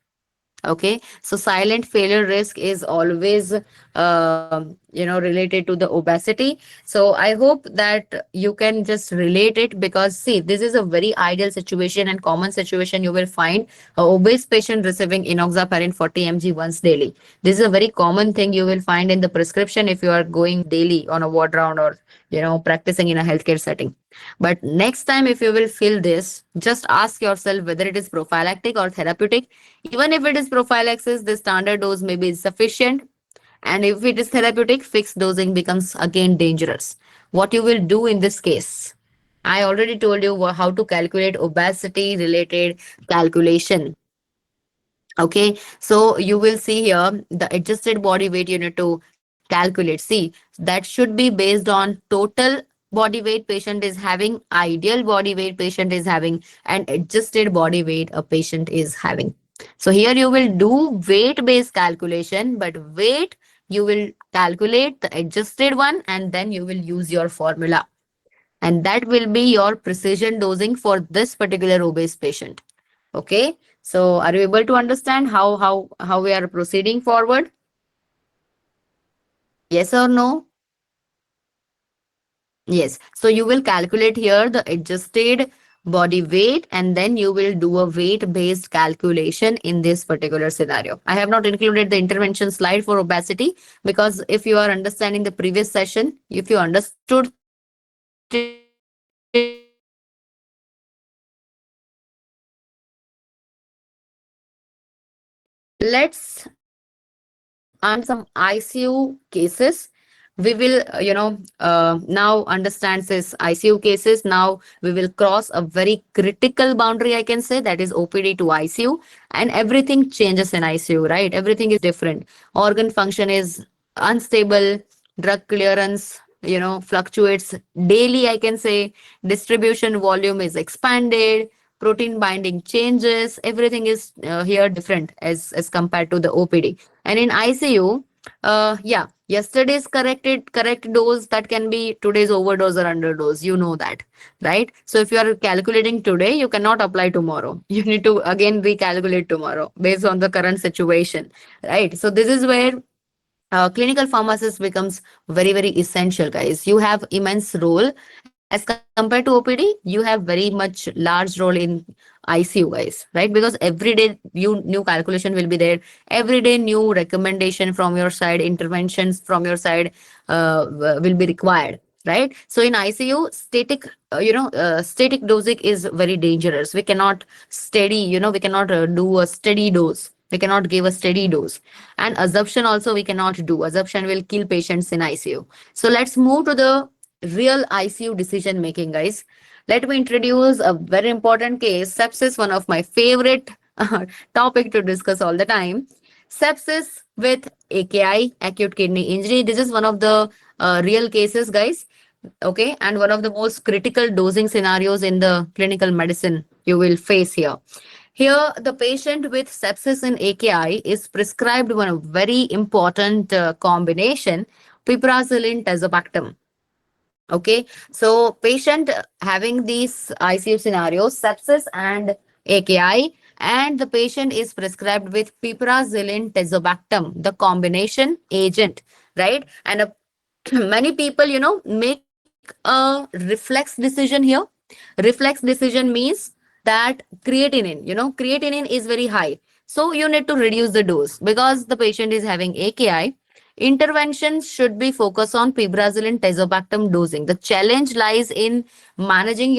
Okay, so silent failure risk is always related to the obesity. So I hope that you can just relate it, because see, this is a very ideal situation and common situation. You will find a obese patient receiving enoxaparin 40 mg once daily. This is a very common thing you will find in the prescription if you are going daily on a ward round or practicing in a healthcare setting. But next time, if you will feel this, just ask yourself whether it is prophylactic or therapeutic. Even if it is prophylaxis, the standard dose may be sufficient. And if it is therapeutic, fixed dosing becomes again dangerous. What you will do in this case? I already told you how to calculate obesity related calculation. Okay, so you will see here the adjusted body weight you need to calculate. See, that should be based on total body weight patient is having, ideal body weight patient is having, and adjusted body weight a patient is having. So here you will do weight based calculation, but weight you will calculate the adjusted one and then you will use your formula. And that will be your precision dosing for this particular obese patient. Okay. So are you able to understand how we are proceeding forward? Yes or no? Yes. So you will calculate here the adjusted body weight, and then you will do a weight based calculation in this particular scenario. I have not included the intervention slide for obesity because if you are understanding the previous session, if you understood till here, then you will understand the entire scenario. Okay. So let's understand some ICU cases. We will, now understand this ICU cases. Now we will cross a very critical boundary, I can say, that is OPD to ICU, and everything changes in ICU, right? Everything is different. Organ function is unstable, drug clearance, fluctuates daily, I can say. Distribution volume is expanded, protein binding changes, everything is here different as compared to the OPD. And in ICU, yeah, yesterday's correct dose that can be today's overdose or underdose. You know that, right? So if you are calculating today, you cannot apply tomorrow. You need to again recalculate tomorrow based on the current situation, right? So this is where clinical pharmacist becomes very very essential, guys. You have immense role as compared to OPD. You have very much large role in ICU, guys, right? Because every day new calculation will be there, every day new recommendation from your side, interventions from your side will be required, right? So in ICU, static dosing is very dangerous. We cannot we cannot do a steady dose. We cannot give a steady dose. And assumption also we cannot do. Assumption will kill patients in ICU. So let's move to the real ICU decision making, guys. Let me introduce a very important case. Sepsis, one of my favorite topic to discuss all the time. Sepsis with AKI, acute kidney injury. This is one of the real cases, guys. Okay, and one of the most critical dosing scenarios in the clinical medicine you will face here. Here, the patient with sepsis and AKI is prescribed one very important combination, piperazoline tazobactam. Okay, so patient having these ICU scenarios, sepsis and AKI, and the patient is prescribed with piperazoline tazobactam, the combination agent, right? And many people, make a reflex decision here. Reflex decision means that creatinine is very high, so you need to reduce the dose because the patient is having AKI. Interventions should be focused on piperazoline tazobactam dosing. The challenge lies in managing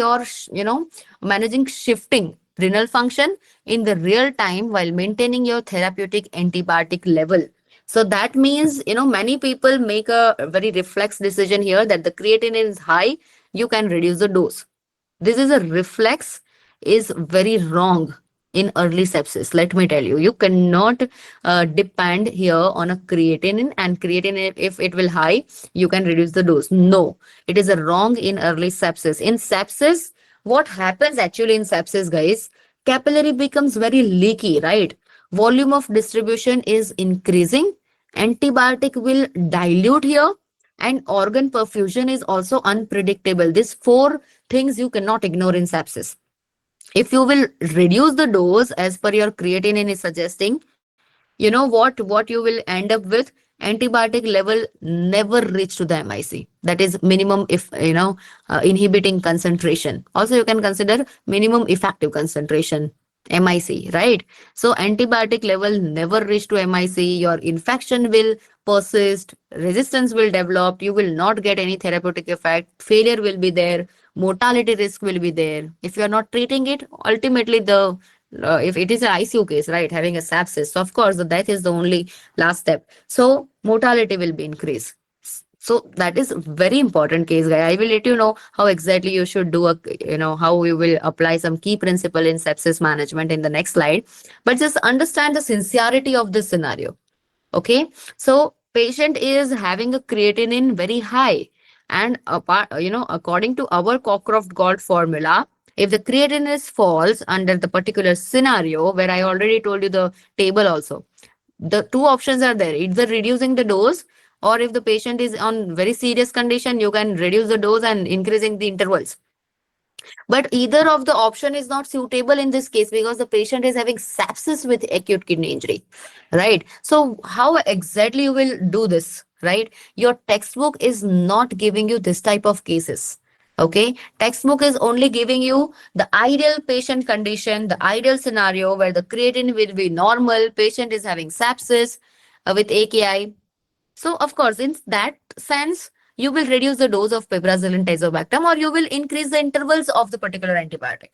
managing shifting renal function in the real time while maintaining your therapeutic antibiotic level. So that means, many people make a very reflex decision here that the creatinine is high, you can reduce the dose. This is a reflex is very wrong in early sepsis. Let me tell you, you cannot depend here on a creatinine, and creatinine, if it will high, you can reduce the dose. No, it is a wrong in early sepsis. In sepsis, what happens actually in sepsis, guys? Capillary becomes very leaky, right? Volume of distribution is increasing. Antibiotic will dilute here, and organ perfusion is also unpredictable. These four things you cannot ignore in sepsis. If you will reduce the dose as per your creatinine is suggesting, you know what you will end up with. Antibiotic level never reach to the MIC, that is minimum, if inhibiting concentration. Also you can consider minimum effective concentration, MIC, right? So antibiotic level never reach to MIC, your infection will persist, resistance will develop, you will not get any therapeutic effect, failure will be there, mortality risk will be there. If you are not treating it, ultimately the if it is an ICU case, right, having a sepsis, so of course the death is the only last step. So mortality will be increased. So that is very important case, guy. I will let you know how exactly you should do how we will apply some key principle in sepsis management in the next slide. But just understand the sincerity of this scenario. Okay, so patient is having a creatinine very high, and according to our Cockcroft-Gault formula, if the creatinine falls under the particular scenario where I already told you the table also, the two options are there: either reducing the dose, or if the patient is on very serious condition, you can reduce the dose and increasing the intervals. But either of the option is not suitable in this case because the patient is having sepsis with acute kidney injury, right? So how exactly you will do this, right? Your textbook is not giving you this type of cases. Okay, textbook is only giving you the ideal patient condition, the ideal scenario where the creatinine will be normal, patient is having sepsis with AKI. So, of course, in that sense, you will reduce the dose of piperazine and tazobactam, or you will increase the intervals of the particular antibiotic.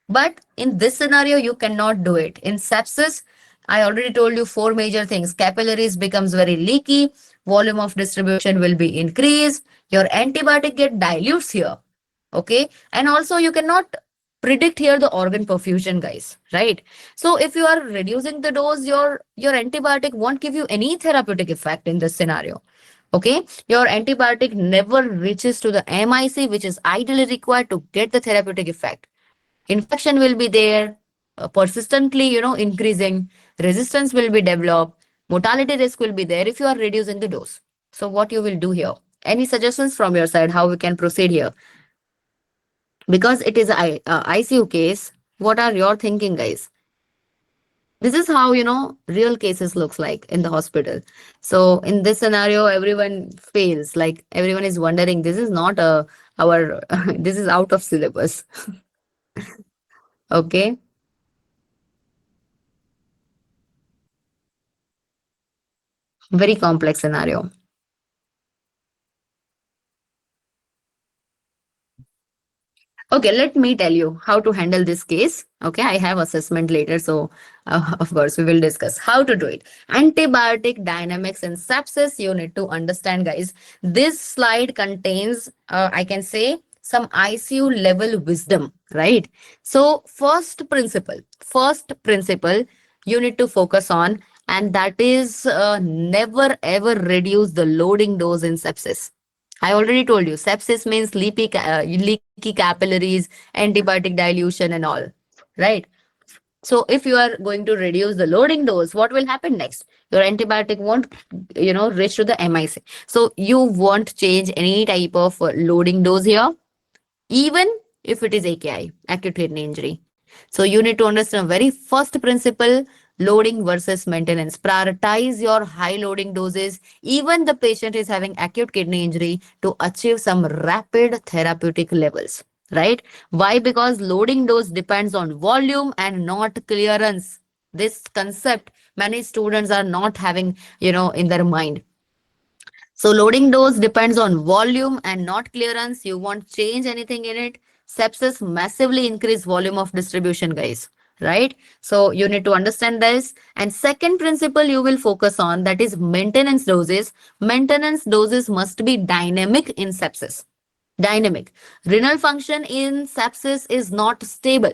But in this scenario, you cannot do it. In sepsis, I already told you four major things. Capillaries becomes very leaky, volume of distribution will be increased, your antibiotic get dilutes here. Okay. And also you cannot predict here the organ perfusion, guys, right? So if you are reducing the dose, your antibiotic won't give you any therapeutic effect in this scenario. Okay, your antibiotic never reaches to the MIC, which is ideally required to get the therapeutic effect. Infection will be there, persistently, increasing, resistance will be developed, mortality risk will be there if you are reducing the dose. So what you will do here? Any suggestions from your side how we can proceed here? Because it is ICU case, what are your thinking, guys? This is how, real cases looks like in the hospital. So in this scenario, everyone fails. Like everyone is wondering, this is not our, this is out of syllabus. Okay. Very complex scenario. Okay, let me tell you how to handle this case. Okay, I have assessment later, so of course we will discuss how to do it. Antibiotic dynamics in sepsis, you need to understand, guys. This slide contains, I can say, some ICU level wisdom, right? So first principle you need to focus on, and that is never ever reduce the loading dose in sepsis. I already told you, sepsis means leaky capillaries, antibiotic dilution, and all, right? So if you are going to reduce the loading dose, what will happen next? Your antibiotic won't, reach to the MIC. So you won't change any type of loading dose here, even if it is AKI, acute kidney injury. So you need to understand very first principle, loading versus maintenance. Prioritize your high loading doses, even the patient is having acute kidney injury, to achieve some rapid therapeutic levels. Right? Why? Because loading dose depends on volume and not clearance. This concept many students are not having, in their mind. So loading dose depends on volume and not clearance. You won't change anything in it. Sepsis massively increase volume of distribution, guys. Right? So you need to understand this. And second principle you will focus on, that is maintenance doses. Maintenance doses must be dynamic in sepsis. Dynamic. Renal function in sepsis is not stable.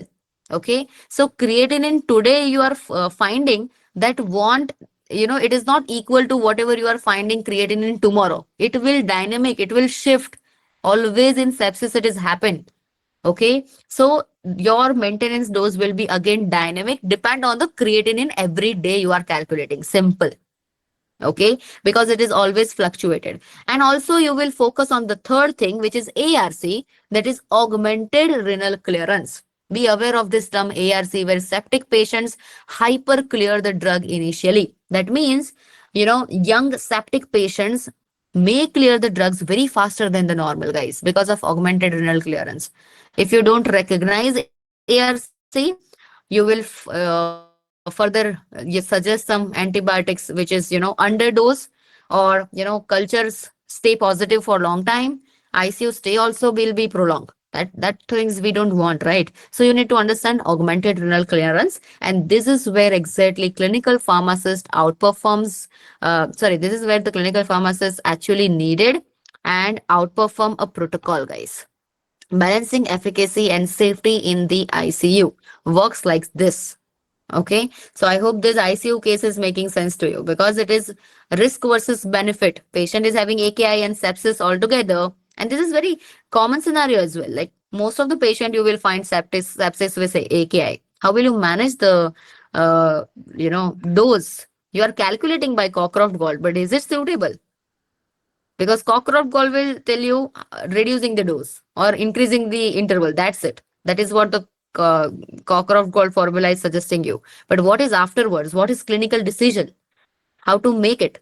Okay. So creatinine today you are finding that want, it is not equal to whatever you are finding creatinine tomorrow. It will dynamic, it will shift. Always in sepsis it is happened. Okay. So your maintenance dose will be again dynamic, depend on the creatinine every day you are calculating. Simple. Okay, because it is always fluctuated. And also you will focus on the third thing, which is ARC, that is augmented renal clearance. Be aware of this term ARC, where septic patients hyper clear the drug initially. That means, young septic patients may clear the drugs very faster than the normal guys because of augmented renal clearance. If you don't recognize ARC, you will further you suggest some antibiotics, which is, underdose, or, cultures stay positive for long time. ICU stay also will be prolonged. That things we don't want, right? So you need to understand augmented renal clearance, and this is where exactly clinical pharmacist outperforms. Sorry, this is where the clinical pharmacist actually needed and outperform a protocol, guys. Balancing efficacy and safety in the ICU works like this. Okay, so I hope this ICU case is making sense to you, because it is risk versus benefit. Patient is having AKI and sepsis altogether, and this is very common scenario as well. Like most of the patient, you will find sepsis with AKI. How will you manage the, uh, dose? You are calculating by Cockcroft Gault, but is it suitable? because Cockroach Gold will tell you reducing the dose or increasing the interval. That's it. That is what the Cockroach Gold formula is suggesting you. But what is afterwards? What is clinical decision? How to make it?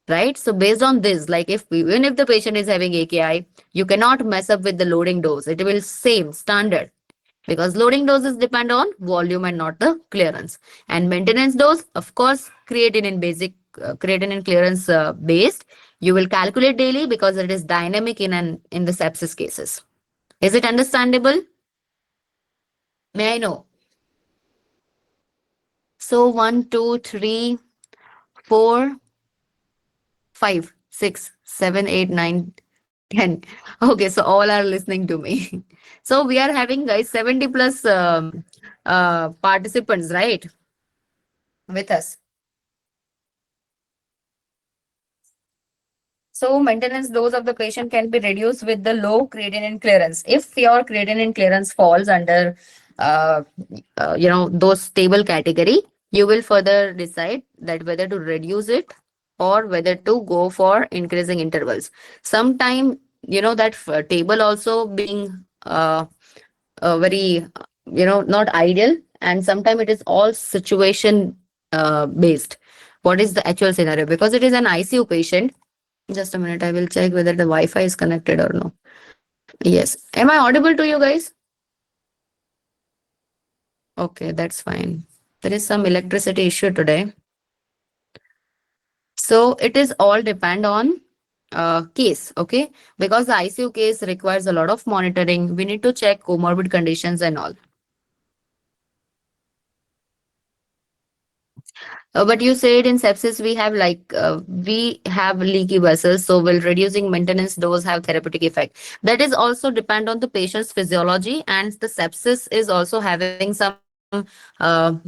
Right? So based on this, like if even if the patient is having AKI, you cannot mess up with the loading dose. It will same standard because loading doses depend on volume and not the clearance. And maintenance dose, of course, creatinine basic creatinine clearance based. You will calculate daily because it is dynamic in the sepsis cases. Is it understandable? May I know? So 1, 2, 3, 4, 5, 6, 7, 8, 9, 10. Okay, so all are listening to me. So we are having guys 70 plus participants, right? With us. So maintenance dose of the patient can be reduced with the low creatinine clearance. If your creatinine clearance falls under, uh, those stable category, you will further decide that whether to reduce it or whether to go for increasing intervals. Sometime, that table also being very, not ideal, and sometimes it is all situation based. What is the actual scenario? Because it is an ICU patient. Just a minute, I will check whether the Wi-Fi is connected or no. Yes. Am I audible to you guys? Okay, that's fine. There is some electricity issue today. So it is all depend on case, okay? Because the ICU case requires a lot of monitoring. We need to check comorbid conditions and all. But you said in sepsis we have leaky vessels, so will reducing maintenance dose have therapeutic effect? That is also depend on the patient's physiology, and the sepsis is also having some, we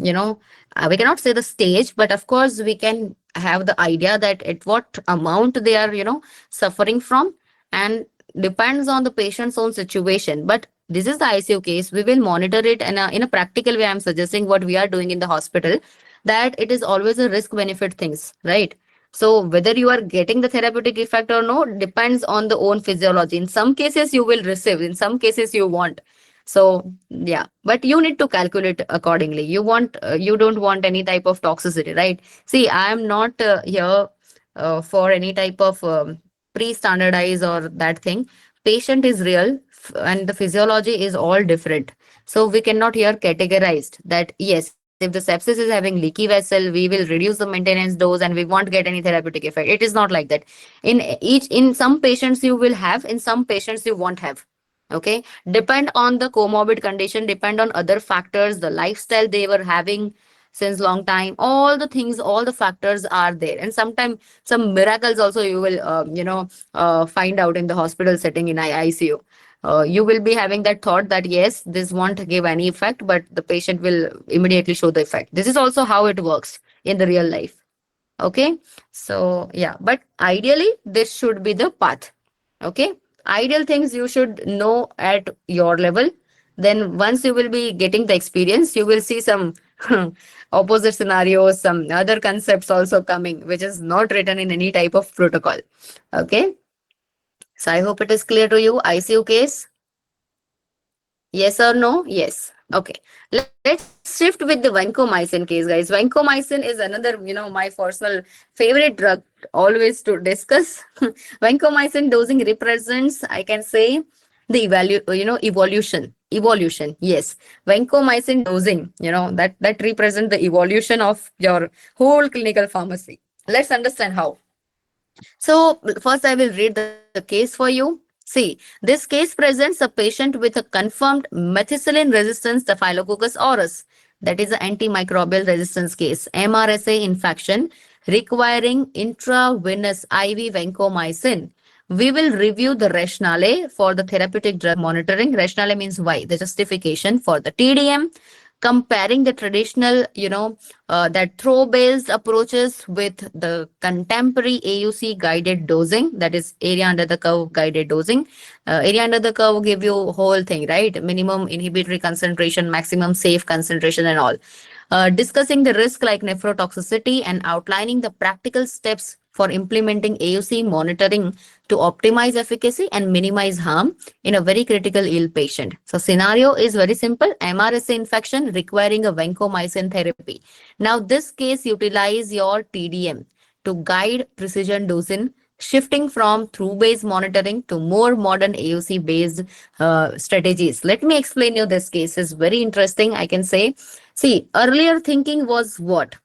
cannot say the stage, but of course we can have the idea that at what amount they are, suffering from, and depends on the patient's own situation. But this is the ICU case. We will monitor it in a practical way. I'm suggesting what we are doing in the hospital, that it is always a risk benefit things, right? So whether you are getting the therapeutic effect or no depends on the own physiology. In some cases you will receive, in some cases you won't. So yeah, but you need to calculate accordingly. You don't want any type of toxicity, right? See, I am not here for any type of pre-standardized or that thing. Patient is real, and the physiology is all different. So we cannot here categorized that yes, if the sepsis is having leaky vessel, we will reduce the maintenance dose and we won't get any therapeutic effect. It is not like that. In some patients you will have, in some patients you won't have. Okay, depend on the comorbid condition, depend on other factors, the lifestyle they were having since long time, all the things, all the factors are there. And sometimes some miracles also you will find out in the hospital setting in ICU. You will be having that thought that yes, this won't give any effect, but the patient will immediately show the effect. This is also how it works in the real life. Okay, so yeah, but ideally this should be the path. Okay, ideal things you should know at your level. Then once you will be getting the experience, you will see some opposite scenarios, some other concepts also coming, which is not written in any type of protocol. Okay, so I hope it is clear to you. ICU case, yes or no? Yes. Okay. Let's shift with the vancomycin case, guys. Vancomycin is another, my personal favorite drug always to discuss. Vancomycin dosing represents, I can say, the evolution. Evolution. Yes. Vancomycin dosing, that represent the evolution of your whole clinical pharmacy. Let's understand how. So first I will read the case for you. See, this case presents a patient with a confirmed methicillin resistant Staphylococcus aureus. That is an antimicrobial resistance case. MRSA infection requiring intravenous IV vancomycin. We will review the rationale for the therapeutic drug monitoring. Rationale means why, the justification for the TDM, comparing the traditional, that throw-based approaches with the contemporary AUC guided dosing, that is area under the curve guided dosing. Area under the curve give you whole thing, right? Minimum inhibitory concentration, maximum safe concentration and all. Discussing the risk like nephrotoxicity and outlining the practical steps for implementing AUC monitoring to optimize efficacy and minimize harm in a very critical ill patient. So scenario is very simple: MRSA infection requiring a vancomycin therapy. Now this case utilize your TDM to guide precision dosing, shifting from through-based monitoring to more modern AUC-based strategies. Let me explain you this case. Is very interesting, I can say. See, earlier thinking was what?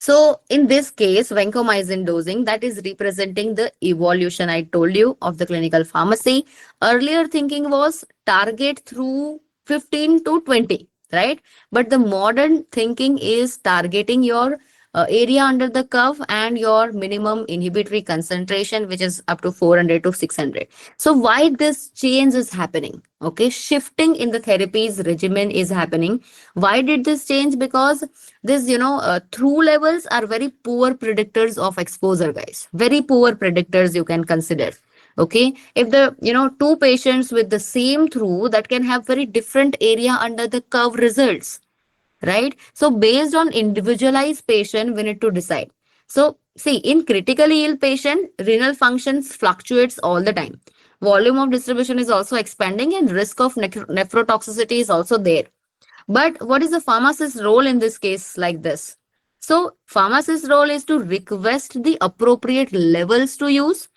So in this case, vancomycin dosing, that is representing the evolution I told you of the clinical pharmacy. Earlier thinking was target through 15 to 20, right? But the modern thinking is targeting your area under the curve and your minimum inhibitory concentration, which is up to 400 to 600. So why this change is happening? Okay, shifting in the therapies regimen is happening. Why did this change? Because this, through levels are very poor predictors of exposure, guys. Very poor predictors you can consider. Okay, if the, two patients with the same through, that can have very different area under the curve results, right? So based on individualized patient, we need to decide. So see, in critically ill patient, renal functions fluctuates all the time. Volume of distribution is also expanding and risk of nephrotoxicity is also there. But what is the pharmacist's role in this case like this? So pharmacist's role is to request the appropriate levels to use,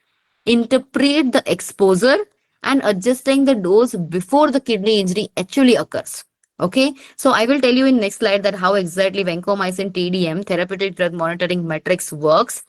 interpret the exposure, and adjusting the dose before the kidney injury actually occurs. Okay, so I will tell you in next slide that how exactly vancomycin TDM, therapeutic drug monitoring matrix, works,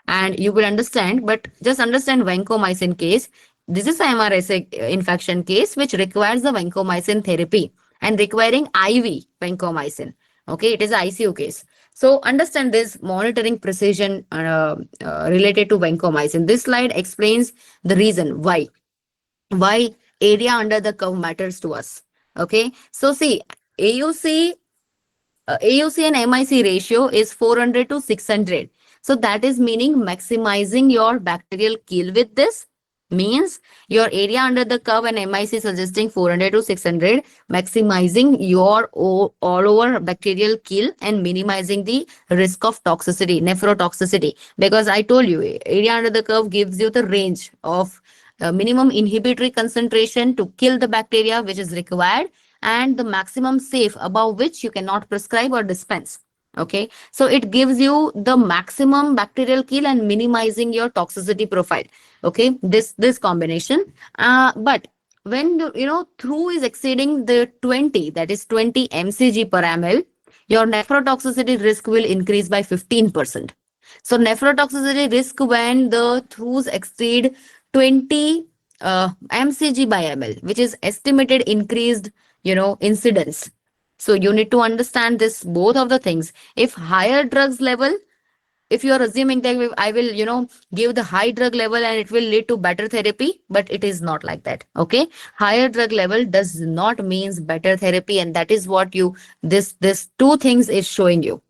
and you will understand. But just understand vancomycin case. This is MRSA infection case which requires the vancomycin therapy and requiring IV vancomycin. Okay, it is ICU case. So understand this monitoring precision related to vancomycin. This slide explains the reason why area under the curve matters to us. Okay, so see, AUC AUC and MIC ratio is 400 to 600. So that is meaning maximizing your bacterial kill with this means your area under the curve and MIC suggesting 400 to 600, maximizing your all over bacterial kill and minimizing the risk of toxicity, nephrotoxicity. Because I told you, area under the curve gives you the range of minimum inhibitory concentration to kill the bacteria which is required, and the maximum safe above which you cannot prescribe or dispense. Okay, so it gives you the maximum bacterial kill and minimizing your toxicity profile. Okay, this combination. But when through is exceeding the 20, that is 20 mcg per ml, your nephrotoxicity risk will increase by 15%. So nephrotoxicity risk when the throughs exceed 20 mcg by ml, which is estimated increased, incidence. So you need to understand this, both of the things. If higher drugs level, if you are assuming that I will, give the high drug level and it will lead to better therapy, but it is not like that. Okay, higher drug level does not means better therapy, and that is what this two things is showing you.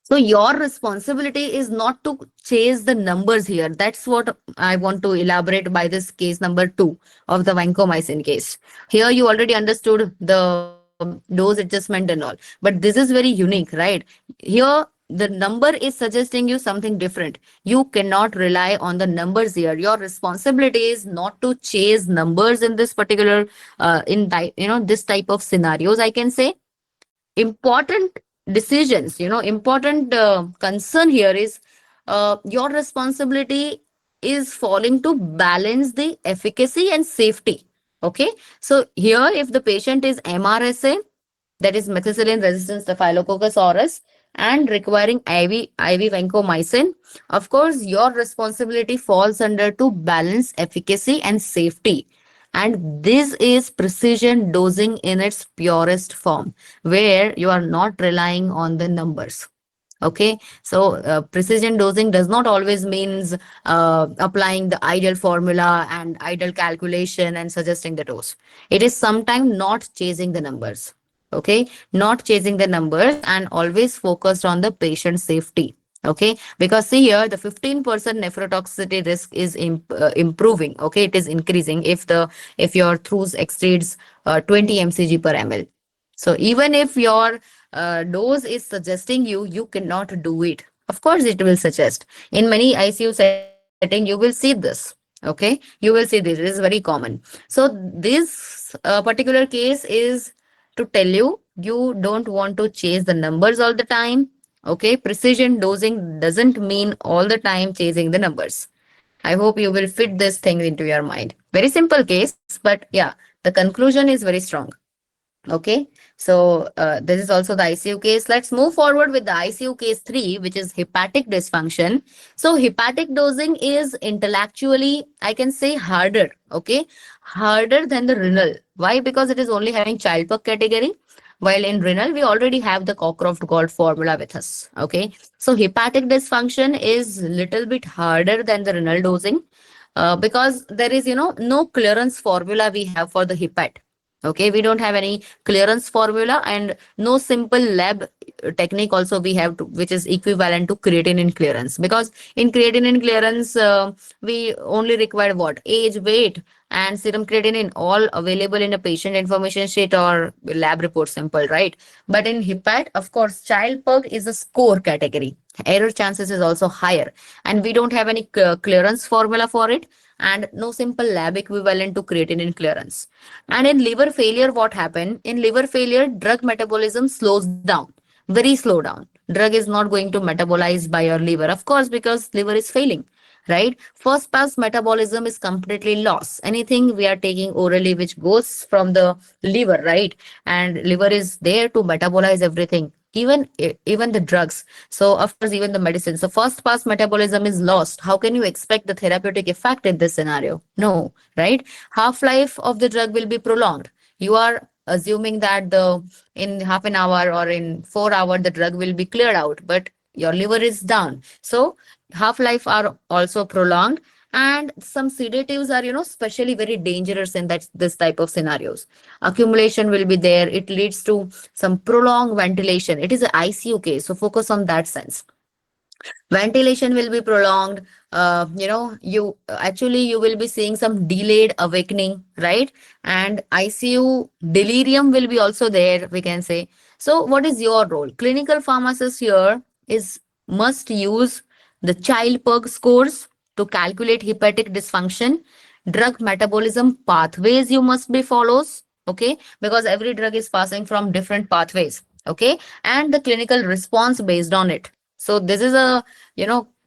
So your responsibility is not to chase the numbers here. That's what I want to elaborate by this case number 2 of the vancomycin case. Here you already understood the dose adjustment and all, but this is very unique, right? Here the number is suggesting you something different. You cannot rely on the numbers here. Your responsibility is not to chase numbers in this particular this type of scenarios, I can say. Important decisions, important concern here is your responsibility is falling to balance the efficacy and safety. Okay, so here if the patient is MRSA, that is methicillin resistant staphylococcus aureus, and requiring IV vancomycin, of course your responsibility falls under to balance efficacy and safety. And this is precision dosing in its purest form, where you are not relying on the numbers. Okay, so precision dosing does not always means applying the ideal formula and ideal calculation and suggesting the dose. It is sometimes not chasing the numbers. Okay, not chasing the numbers and always focused on the patient safety. Okay, because see here the 15% nephrotoxicity risk is improving. Okay, it is increasing if your throughs exceeds 20 mcg per ml. So even if your dose is suggesting you cannot do it. Of course, it will suggest. In many ICU setting, you will see this. Okay, you will see this. It is very common. So this particular case is to tell you don't want to chase the numbers all the time. Okay, precision dosing doesn't mean all the time chasing the numbers. I hope you will fit this thing into your mind. Very simple case, but yeah, the conclusion is very strong. Okay, so this is also the ICU case. Let's move forward with the ICU case 3, which is hepatic dysfunction. So, hepatic dosing is intellectually, I can say, harder. Okay, harder than the renal. Why? Because it is only having child birth category. While in renal, we already have the Cockcroft Gault formula with us. Okay, so hepatic dysfunction is little bit harder than the renal dosing because there is, no clearance formula we have for the hepat. Okay, we don't have any clearance formula and no simple lab technique also we have to, which is equivalent to creatinine clearance, because in creatinine clearance we only require what, age, weight, and serum creatinine, all available in a patient information sheet or lab report simple, right? But in hepat, of course, child pug is a score category. Error chances is also higher, and we don't have any clearance formula for it, and no simple lab equivalent to creatinine clearance. And in liver failure, what happened? In liver failure, drug metabolism slows down, very slow down. Drug is not going to metabolize by your liver, of course, because liver is failing, right? First pass metabolism is completely lost. Anything we are taking orally which goes from the liver, right? And liver is there to metabolize everything, even the drugs. So of course, even the medicine. So first pass metabolism is lost. How can you expect the therapeutic effect in this scenario? No, right? Half life of the drug will be prolonged. You are assuming that the in half an hour or in 4 hours the drug will be cleared out, but your liver is down. So half life are also prolonged, and some sedatives are, especially very dangerous in that this type of scenarios. Accumulation will be there. It leads to some prolonged ventilation. It is an ICU case, so focus on that sense. Ventilation will be prolonged. You actually you will be seeing some delayed awakening, right? And ICU delirium will be also there, we can say. So what is your role? Clinical pharmacist here is must use the child pug scores to calculate hepatic dysfunction. Drug metabolism pathways you must be follows. Okay, because every drug is passing from different pathways. Okay, and the clinical response based on it. So this is a,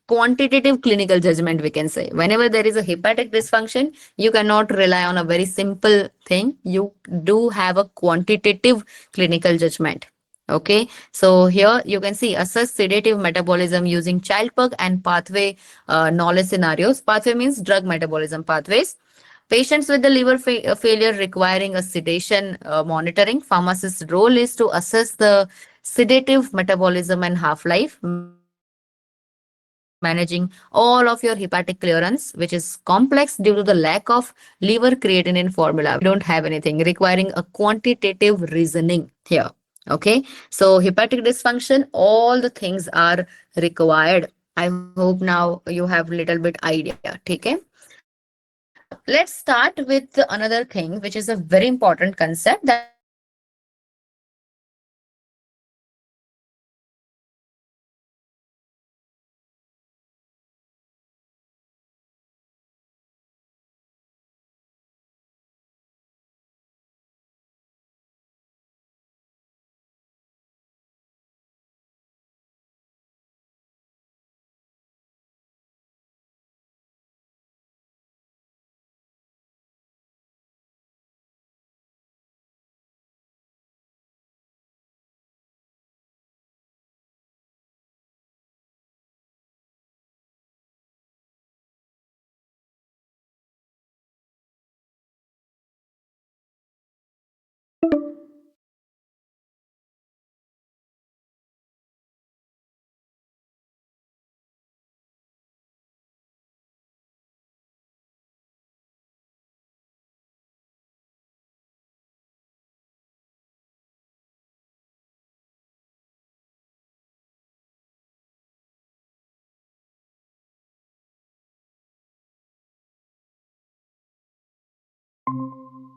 quantitative clinical judgment, we can say. Whenever there is a hepatic dysfunction, you cannot rely on a very simple thing. You do have a quantitative clinical judgment. Okay, so here you can see assess sedative metabolism using child pug and pathway knowledge scenarios. Pathway means drug metabolism pathways. Patients with the liver failure requiring a sedation monitoring, pharmacist's role is to assess the sedative metabolism and half-life, managing all of your hepatic clearance, which is complex due to the lack of liver creatinine formula. We don't have anything requiring a quantitative reasoning here. Okay, so hepatic dysfunction, all the things are required. I hope now you have little bit idea. Okay. Now, let's start with another thing, which is a very important concept, that is clinical case marathon. Okay. So here we have little bit idea. So clinical case marathon is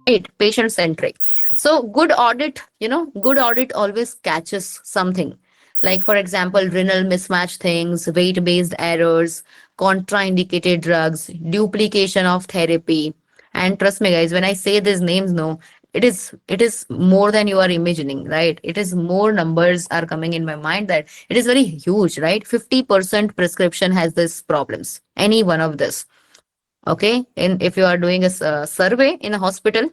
right, patient centric. So good audit, good audit always catches something. Like, for example, renal mismatch things, weight based errors, contraindicated drugs, duplication of therapy. And trust me, guys, when I say these names, no, it is more than you are imagining, right? It is more numbers are coming in my mind that it is very huge, right? 50% prescription has this problems. Any one of this. Okay. And if you are doing a survey in a hospital,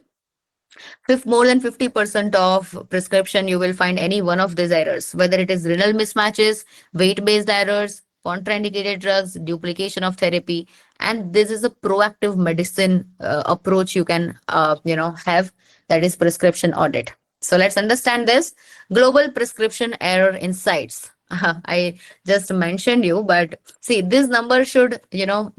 if more than 50% of prescription, you will find any one of these errors, whether it is renal mismatches, weight-based errors, contraindicated drugs, duplication of therapy. And this is a proactive medicine approach you can, have, that is prescription audit. So let's understand this. Global prescription error insights. I just mentioned you, but see, this number should,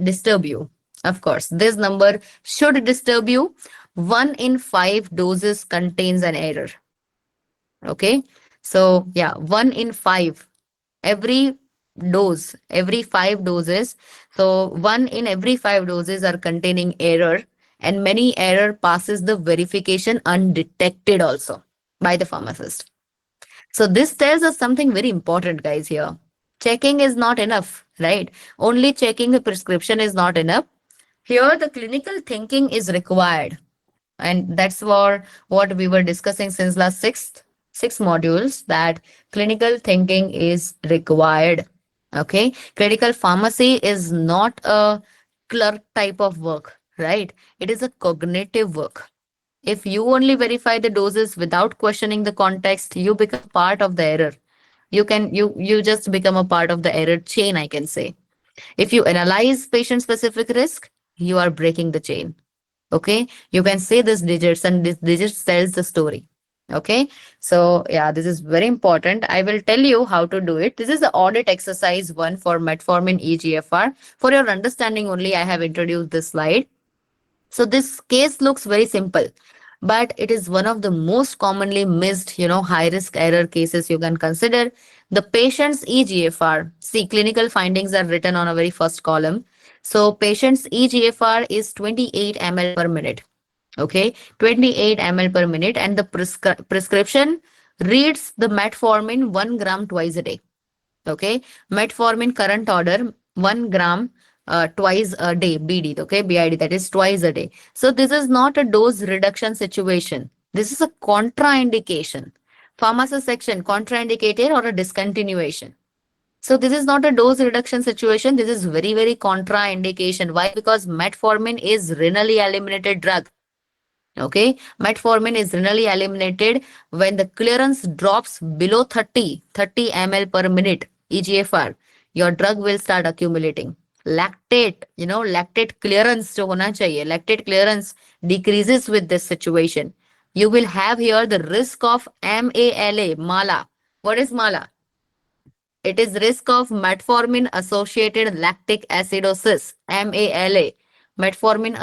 disturb you. Of course, this number should disturb you. 1 in 5 doses contains an error. Okay. So, yeah, 1 in 5. Every every 5 doses. So, 1 in every 5 doses are containing error, and many error passes the verification undetected also by the pharmacist. So, this tells us something very important, guys, here. Checking is not enough, right? Only checking the prescription is not enough. Here, the clinical thinking is required, and that's what we were discussing since last six modules, that clinical thinking is required. Okay, clinical pharmacy is not a clerk type of work, right? It is a cognitive work. If you only verify the doses without questioning the context, you become part of the error. You just become a part of the error chain, I can say. If you analyze patient specific risk, you are breaking the chain. Okay, you can say this digits, and this digits tells the story. Okay, so yeah, this is very important. I will tell you how to do it. This is the audit exercise one for metformin EGFR. For your understanding only, I have introduced this slide. So this case looks very simple, but it is one of the most commonly missed, high risk error cases you can consider. The patient's EGFR, see, clinical findings are written on a very first column. So patient's EGFR is 28 ml per minute. Okay, 28 ml per minute, and the prescription reads the metformin 1 gram twice a day. Okay, metformin current order 1 gram twice a day, BD, okay, BID, that is twice a day. So this is not a dose reduction situation. This is a contraindication. Pharmacy section, contraindicated or a discontinuation. So this is not a dose reduction situation. This is very, very contraindication. Why? Because metformin is renally eliminated drug. Okay, metformin is renally eliminated when the clearance drops below 30 ml per minute EGFR. Your drug will start accumulating. Lactate, lactate clearance jo hona chahiye. Lactate clearance decreases with this situation. You will have here the risk of MALA, MALA. What is MALA? It is risk of metformin associated lactic acidosis, MALA. Metformin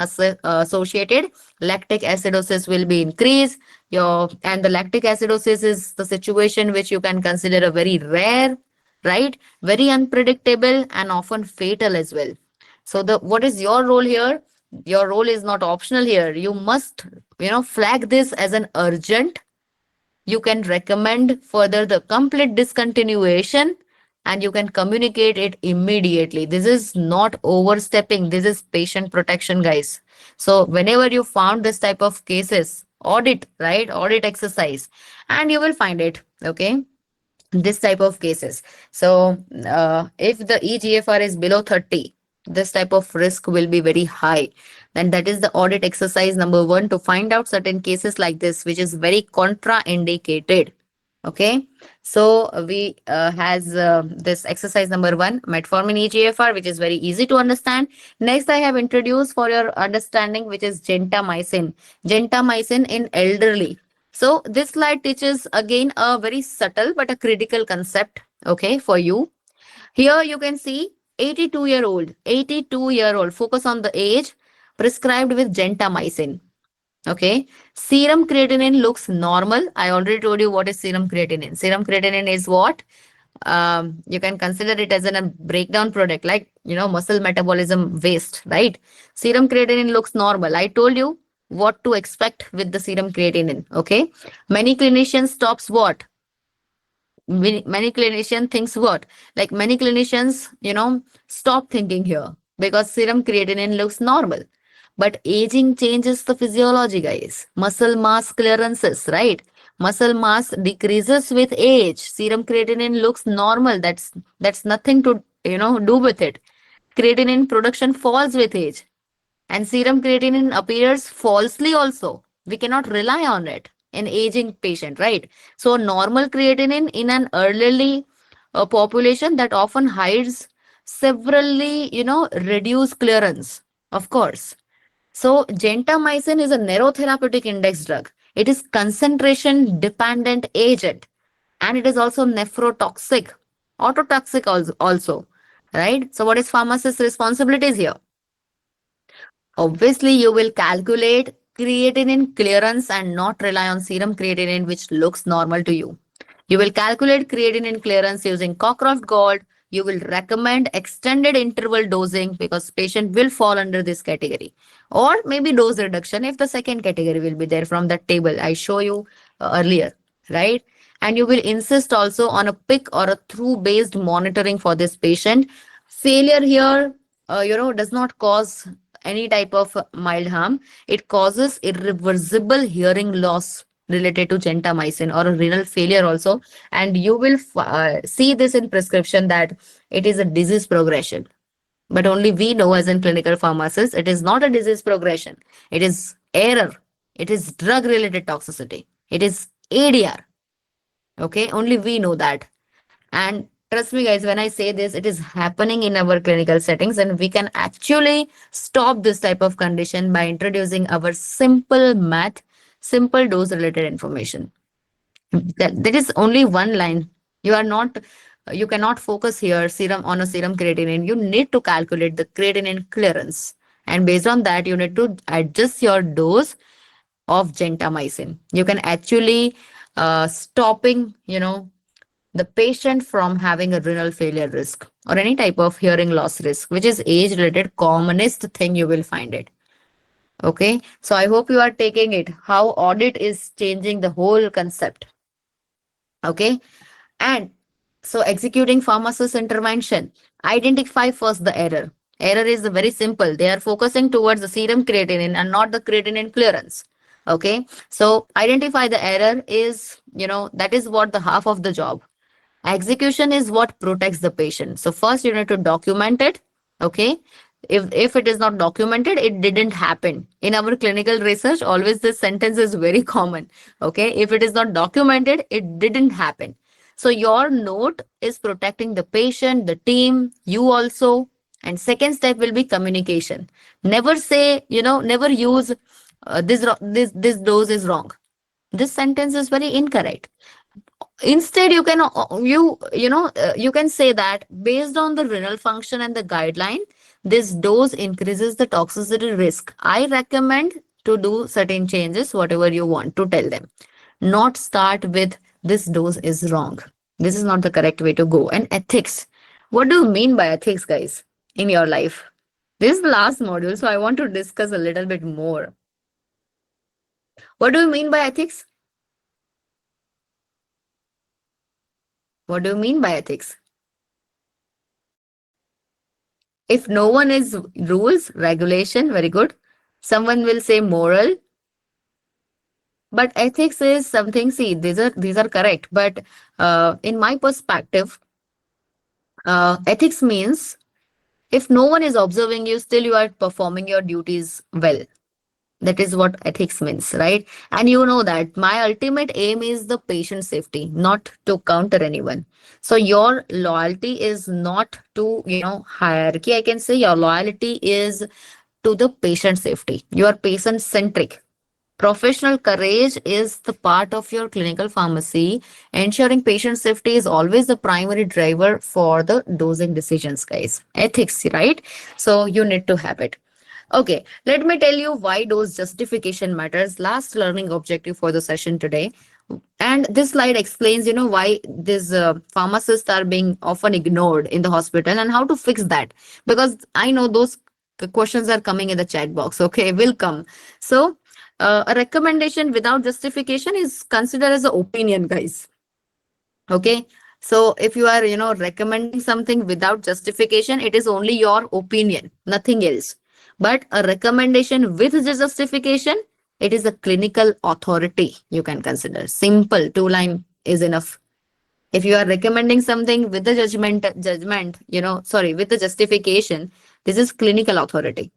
associated lactic acidosis will be increased. And the lactic acidosis is the situation which you can consider a very rare, right? Very unpredictable and often fatal as well. So the what is your role here? Your role is not optional here. You must, flag this as an urgent. You can recommend further the complete discontinuation, and you can communicate it immediately. This is not overstepping. This is patient protection, guys. So whenever you found this type of cases, audit, right? Audit exercise, and you will find it. Okay, this type of cases. So if the EGFR is below 30, this type of risk will be very high. And that is the audit exercise number one, to find out certain cases like this, which is very contraindicated. Okay, so we has this exercise number one, metformin EGFR, which is very easy to understand. Next, I have introduced for your understanding, which is gentamicin. Gentamicin in elderly. So this slide teaches again a very subtle but a critical concept, okay, for you. Here you can see 82-year-old, focus on the age, prescribed with gentamicin. Okay, serum creatinine looks normal. I already told you what is serum creatinine. Serum creatinine is what? You can consider it as a breakdown product, like, muscle metabolism waste, right? Serum creatinine looks normal. I told you what to expect with the serum creatinine. Okay, many clinicians stops what? many clinicians thinks what? Like many clinicians, stop thinking here because serum creatinine looks normal. But aging changes the physiology, guys. Muscle mass clearances, right? Muscle mass decreases with age. Serum creatinine looks normal. That's nothing to do with it. Creatinine production falls with age, and serum creatinine appears falsely also. We cannot rely on it in aging patient, right? So normal creatinine in an elderly population that often hides severally, reduced clearance, of course. So gentamicin is a neurotherapeutic index drug. It is concentration dependent agent, and it is also nephrotoxic, autotoxic also, right? So what is pharmacist's responsibilities here? Obviously, you will calculate creatinine clearance and not rely on serum creatinine, which looks normal to you. You will calculate creatinine clearance using Cockcroft Gold. You will recommend extended interval dosing because patient will fall under this category, or maybe dose reduction if the second category will be there from that table I show you earlier, right? And you will insist also on a pick or a through based monitoring for this patient. Failure here, does not cause any type of mild harm. It causes irreversible hearing loss related to gentamicin or a renal failure also. And you will see this in prescription that it is a disease progression. But only we know as in clinical pharmacists, it is not a disease progression. It is error. It is drug related toxicity. It is ADR. Okay, only we know that. And trust me, guys, when I say this, it is happening in our clinical settings, and we can actually stop this type of condition by introducing our simple math, simple dose related information. That is only one line. You are not, you cannot focus here serum on a serum creatinine. You need to calculate the creatinine clearance. And based on that, you need to adjust your dose of gentamicin. You can actually stopping, the patient from having a renal failure risk or any type of hearing loss risk, which is age related commonest thing you will find it. Okay. So I hope you are taking it, how audit is changing the whole concept. Okay. And so executing pharmacist intervention, identify first the error. Error is very simple. They are focusing towards the serum creatinine and not the creatinine clearance. Okay. So identify the error is, that is what the half of the job. Execution is what protects the patient. So first you need to document it. Okay. If it is not documented, it didn't happen. In our clinical research, always this sentence is very common. Okay. If it is not documented, it didn't happen. So your note is protecting the patient, the team, you also. And second step will be communication. Never say, never use this dose is wrong. This sentence is very incorrect. Instead, you can say that based on the renal function and the guideline, this dose increases the toxicity risk. I recommend to do certain changes, whatever you want to tell them. Not start with this dose is wrong. This is not the correct way to go. And ethics. What do you mean by ethics, guys, in your life? This is the last module, so I want to discuss a little bit more. What do you mean by ethics? What do you mean by ethics? If no one is rules, regulation, very good. Someone will say moral, but ethics is something. See, these are correct, but in my perspective, ethics means if no one is observing you, still you are performing your duties well. That is what ethics means, right? And you know that my ultimate aim is the patient safety, not to counter anyone. So your loyalty is not to, hierarchy. I can say your loyalty is to the patient safety. You are patient centric. Professional courage is the part of your clinical pharmacy. Ensuring patient safety is always the primary driver for the dosing decisions, guys. Ethics, right? So you need to have it. Okay, let me tell you why dose justification matters. Last learning objective for the session today. And this slide explains, why these pharmacists are being often ignored in the hospital and how to fix that. Because I know those questions are coming in the chat box. Okay, will come. So a recommendation without justification is considered as an opinion, guys. Okay. So if you are, recommending something without justification, it is only your opinion, nothing else. But a recommendation with the justification, it is a clinical authority you can consider. Simple, two line is enough. If you are recommending something with the with the justification, this is clinical authority.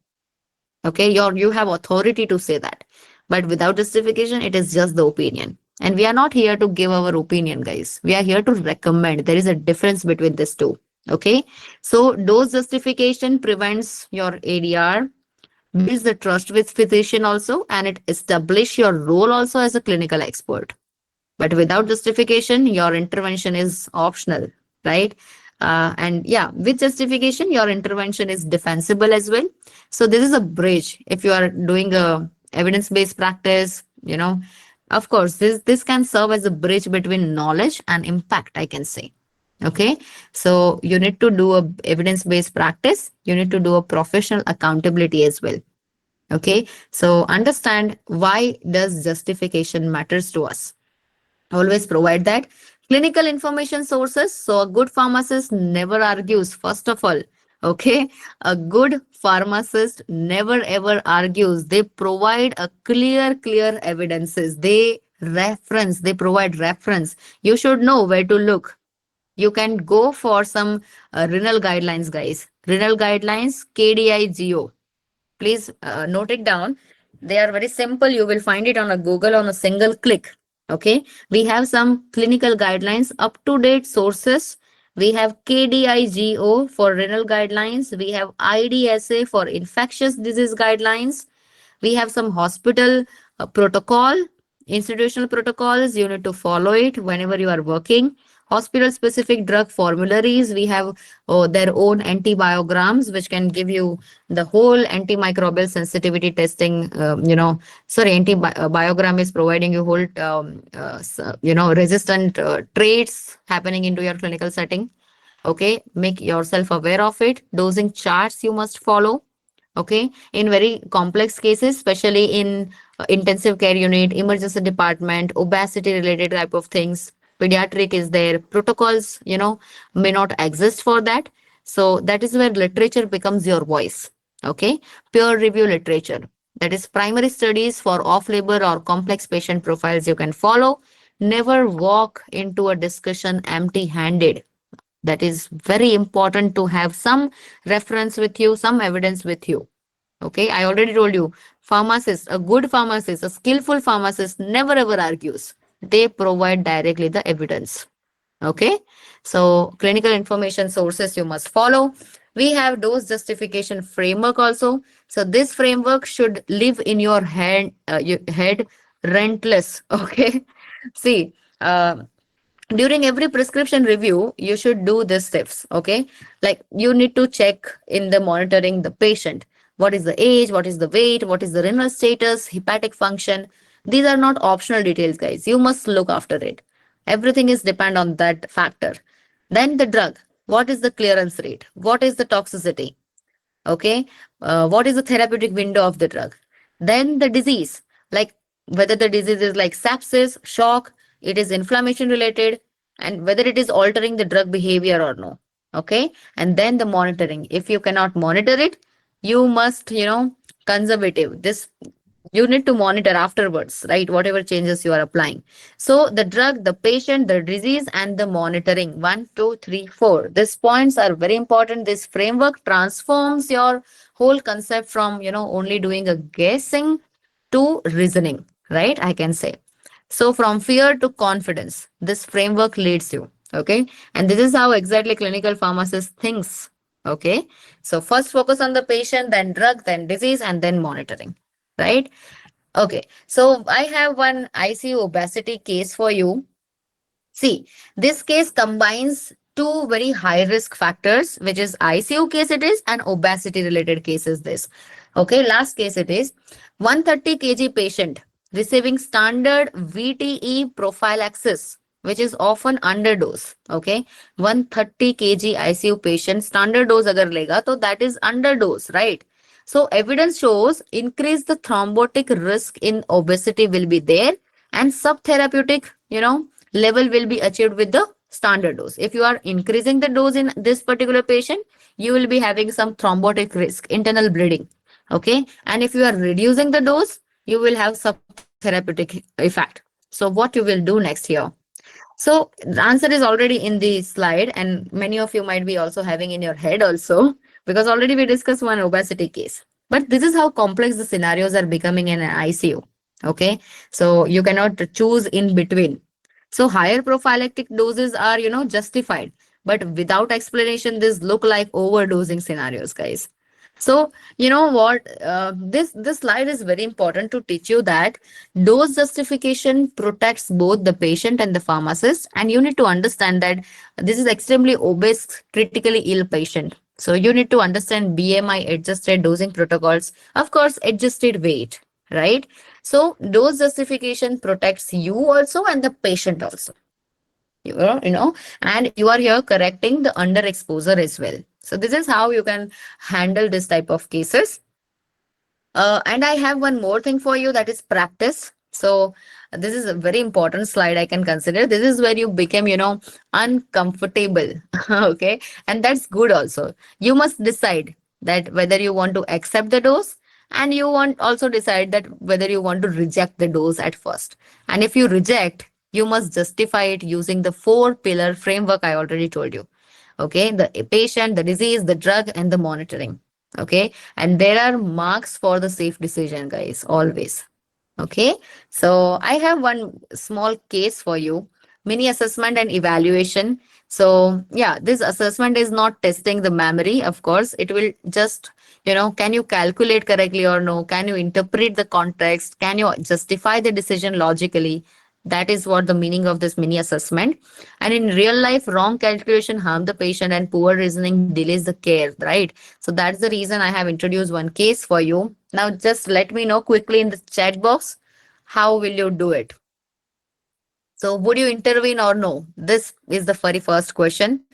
Okay, you have authority to say that. But without justification, it is just the opinion. And we are not here to give our opinion, guys. We are here to recommend. There is a difference between these two. Okay. So dose justification prevents your ADR, builds the trust with physician also, and it establish your role also as a clinical expert. But without justification, your intervention is optional, right? And yeah, with justification, your intervention is defensible as well. So this is a bridge. If you are doing a evidence-based practice, of course, this can serve as a bridge between knowledge and impact, I can say. Okay, so you need to do a evidence-based practice. You need to do a professional accountability as well. Okay, so understand why does justification matters to us. Always provide that clinical information sources. So a good pharmacist never argues, first of all. Okay, a good pharmacist never ever argues. They provide a clear evidences. They provide reference. You should know where to look. You can go for some renal guidelines, guys. Renal guidelines, KDIGO. Please note it down. They are very simple. You will find it on a Google on a single click. Okay. We have some clinical guidelines, up to date sources. We have KDIGO for renal guidelines. We have IDSA for infectious disease guidelines. We have some hospital protocol, institutional protocols. You need to follow it whenever you are working. Hospital specific drug formularies. We have their own antibiograms, which can give you the whole antimicrobial sensitivity testing. Antibiogram is providing you whole, resistant traits happening into your clinical setting. Okay, make yourself aware of it. Dosing charts you must follow. Okay, in very complex cases, especially in intensive care unit, emergency department, obesity related type of things, pediatric is there, protocols, may not exist for that. So that is where literature becomes your voice. Okay, peer review literature, that is primary studies for off label or complex patient profiles you can follow. Never walk into a discussion empty handed. That is very important to have some reference with you, some evidence with you. Okay, I already told you, a good pharmacist, a skillful pharmacist never ever argues. They provide directly the evidence. Okay, so clinical information sources you must follow. We have dose justification framework also. So this framework should live in your head rentless. Okay, see, during every prescription review you should do these steps. Okay, like you need to check in the monitoring the patient, what is the age, what is the weight, what is the renal status, hepatic function. These are not optional details, guys. You must look after it. Everything is depend on that factor. Then the drug, what is the clearance rate, what is the toxicity. Okay, what is the therapeutic window of the drug. Then the disease, like whether the disease is like sepsis, shock, it is inflammation related, and whether it is altering the drug behavior or no. Okay, and then the monitoring. If you cannot monitor it, you must, conservative this, you need to monitor afterwards, right? Whatever changes you are applying. So the drug, the patient, the disease, and the monitoring. One, two, three, four. These points are very important. This framework transforms your whole concept from, only doing a guessing to reasoning, right? I can say. So from fear to confidence, this framework leads you. Okay. And this is how exactly clinical pharmacist thinks. Okay. So first focus on the patient, then drug, then disease, and then monitoring. Right. Okay, so I have one ICU obesity case for you. See, this case combines two very high risk factors, which is ICU case it is and obesity related cases this. Okay, last case it is 130 kg patient receiving standard VTE prophylaxis, which is often underdose. Okay, 130 kg ICU patient standard dose agar lega, so that is underdose, right? So evidence shows increase the thrombotic risk in obesity will be there, and subtherapeutic, level will be achieved with the standard dose. If you are increasing the dose in this particular patient, you will be having some thrombotic risk, internal bleeding. Okay. And if you are reducing the dose, you will have subtherapeutic effect. So what you will do next here? So the answer is already in the slide, and many of you might be also having in your head also, because already we discussed one obesity case. But this is how complex the scenarios are becoming in an ICU. Okay. So you cannot choose in between. So higher prophylactic doses are, justified, but without explanation, this look like overdosing scenarios, guys. So you know what? This slide is very important to teach you that dose justification protects both the patient and the pharmacist, and you need to understand that this is extremely obese, critically ill patient. So you need to understand BMI adjusted dosing protocols, of course, adjusted weight, right? So dose justification protects you also and the patient also. And you are here correcting the underexposure as well. So this is how you can handle this type of cases. And I have one more thing for you, that is practice. So this is a very important slide I can consider. This is where you become, uncomfortable. Okay. And that's good also. You must decide that whether you want to accept the dose, and you want also decide that whether you want to reject the dose at first. And if you reject, you must justify it using the 4 pillar framework I already told you. Okay. The patient, the disease, the drug, and the monitoring. Okay. And there are marks for the safe decision, guys, always. Okay. So I have one small case for you, mini assessment and evaluation. So yeah, this assessment is not testing the memory, of course. It will just, can you calculate correctly or no? Can you interpret the context? Can you justify the decision logically? That is what the meaning of this mini assessment. And in real life, wrong calculation harm the patient and poor reasoning delays the care, right? So that's the reason I have introduced one case for you. Now just let me know quickly in the chat box, how will you do it? So would you intervene or no? This is the very first question.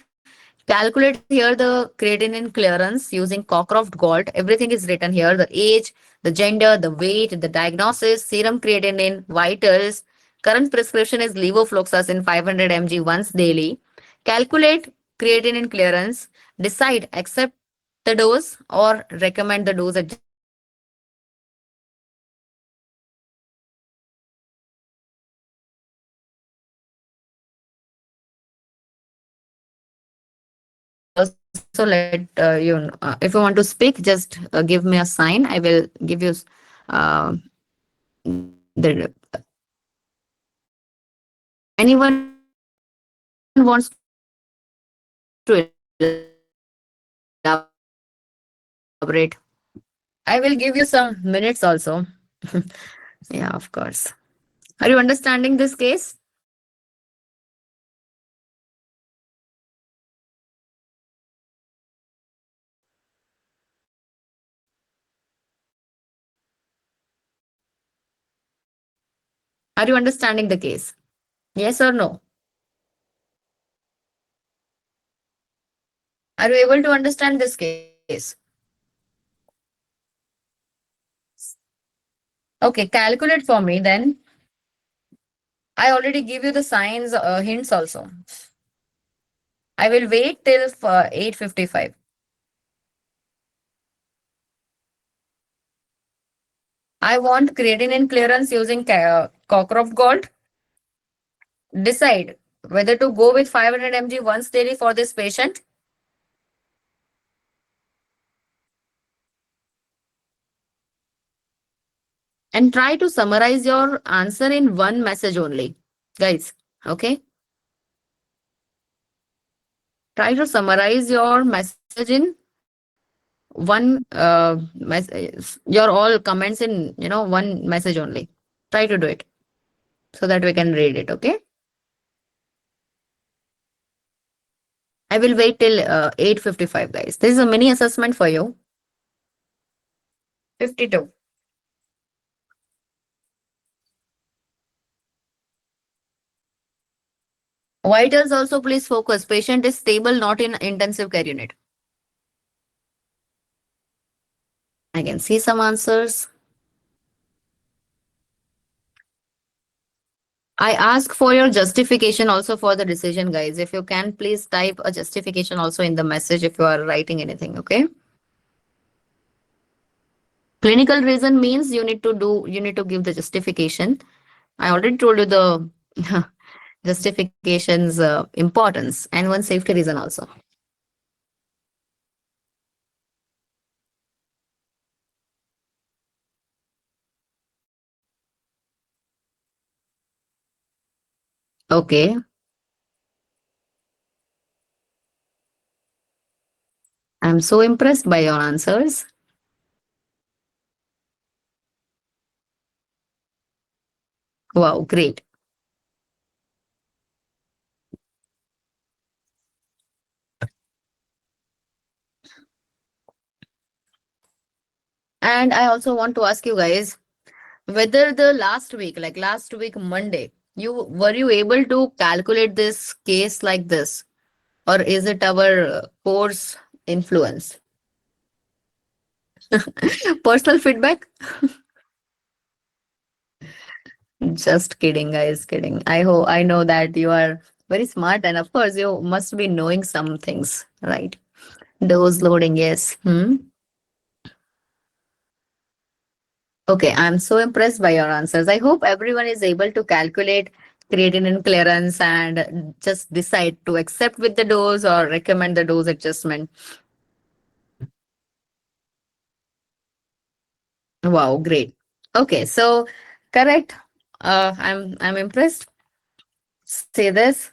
Calculate here the creatinine clearance using Cockcroft Gault. Everything is written here: the age, the gender, the weight, the diagnosis, serum creatinine, vitals. Current prescription is levofloxacin 500 mg once daily. Calculate creatinine clearance. Decide accept the dose or recommend the dose adjustment. So this is how you can calculate the creatinine clearance. Also let if you want to speak, just give me a sign. I will give you the anyone wants to elaborate? I will give you some minutes also. Yeah, of course. Are you understanding this case? Are you understanding the case? Yes or no? Are you able to understand this case? Okay, calculate for me then. I already give you the signs, hints also. I will wait till 8:55. I want creatinine clearance using Cockcroft Gold. Decide whether to go with 500 mg once daily for this patient. And try to summarize your answer in one message only, guys. Okay. Try to summarize your message in one your all comments in one message only. Try to do it so that we can read it. Okay. I will wait till 8:55, guys. This is a mini assessment for you. 52. Vitals also, please focus. Patient is stable, not in intensive care unit. I can see some answers. I ask for your justification also for the decision, guys. If you can, please type a justification also in the message if you are writing anything, okay? Clinical reason means you need to give the justification. I already told you the justification's importance and one safety reason also. Okay. I'm so impressed by your answers. Wow, great. And I also want to ask you guys whether the last week, like last week Monday, you able to calculate this case like this, or is it our course influence? Personal feedback? Just kidding, guys, kidding. I know that you are very smart, and of course you must be knowing some things, right? Dose loading, yes. Hmm? Okay, I'm so impressed by your answers. I hope everyone is able to calculate creatinine clearance and just decide to accept with the dose or recommend the dose adjustment. Wow, great. Okay, so correct. I'm impressed. Say this.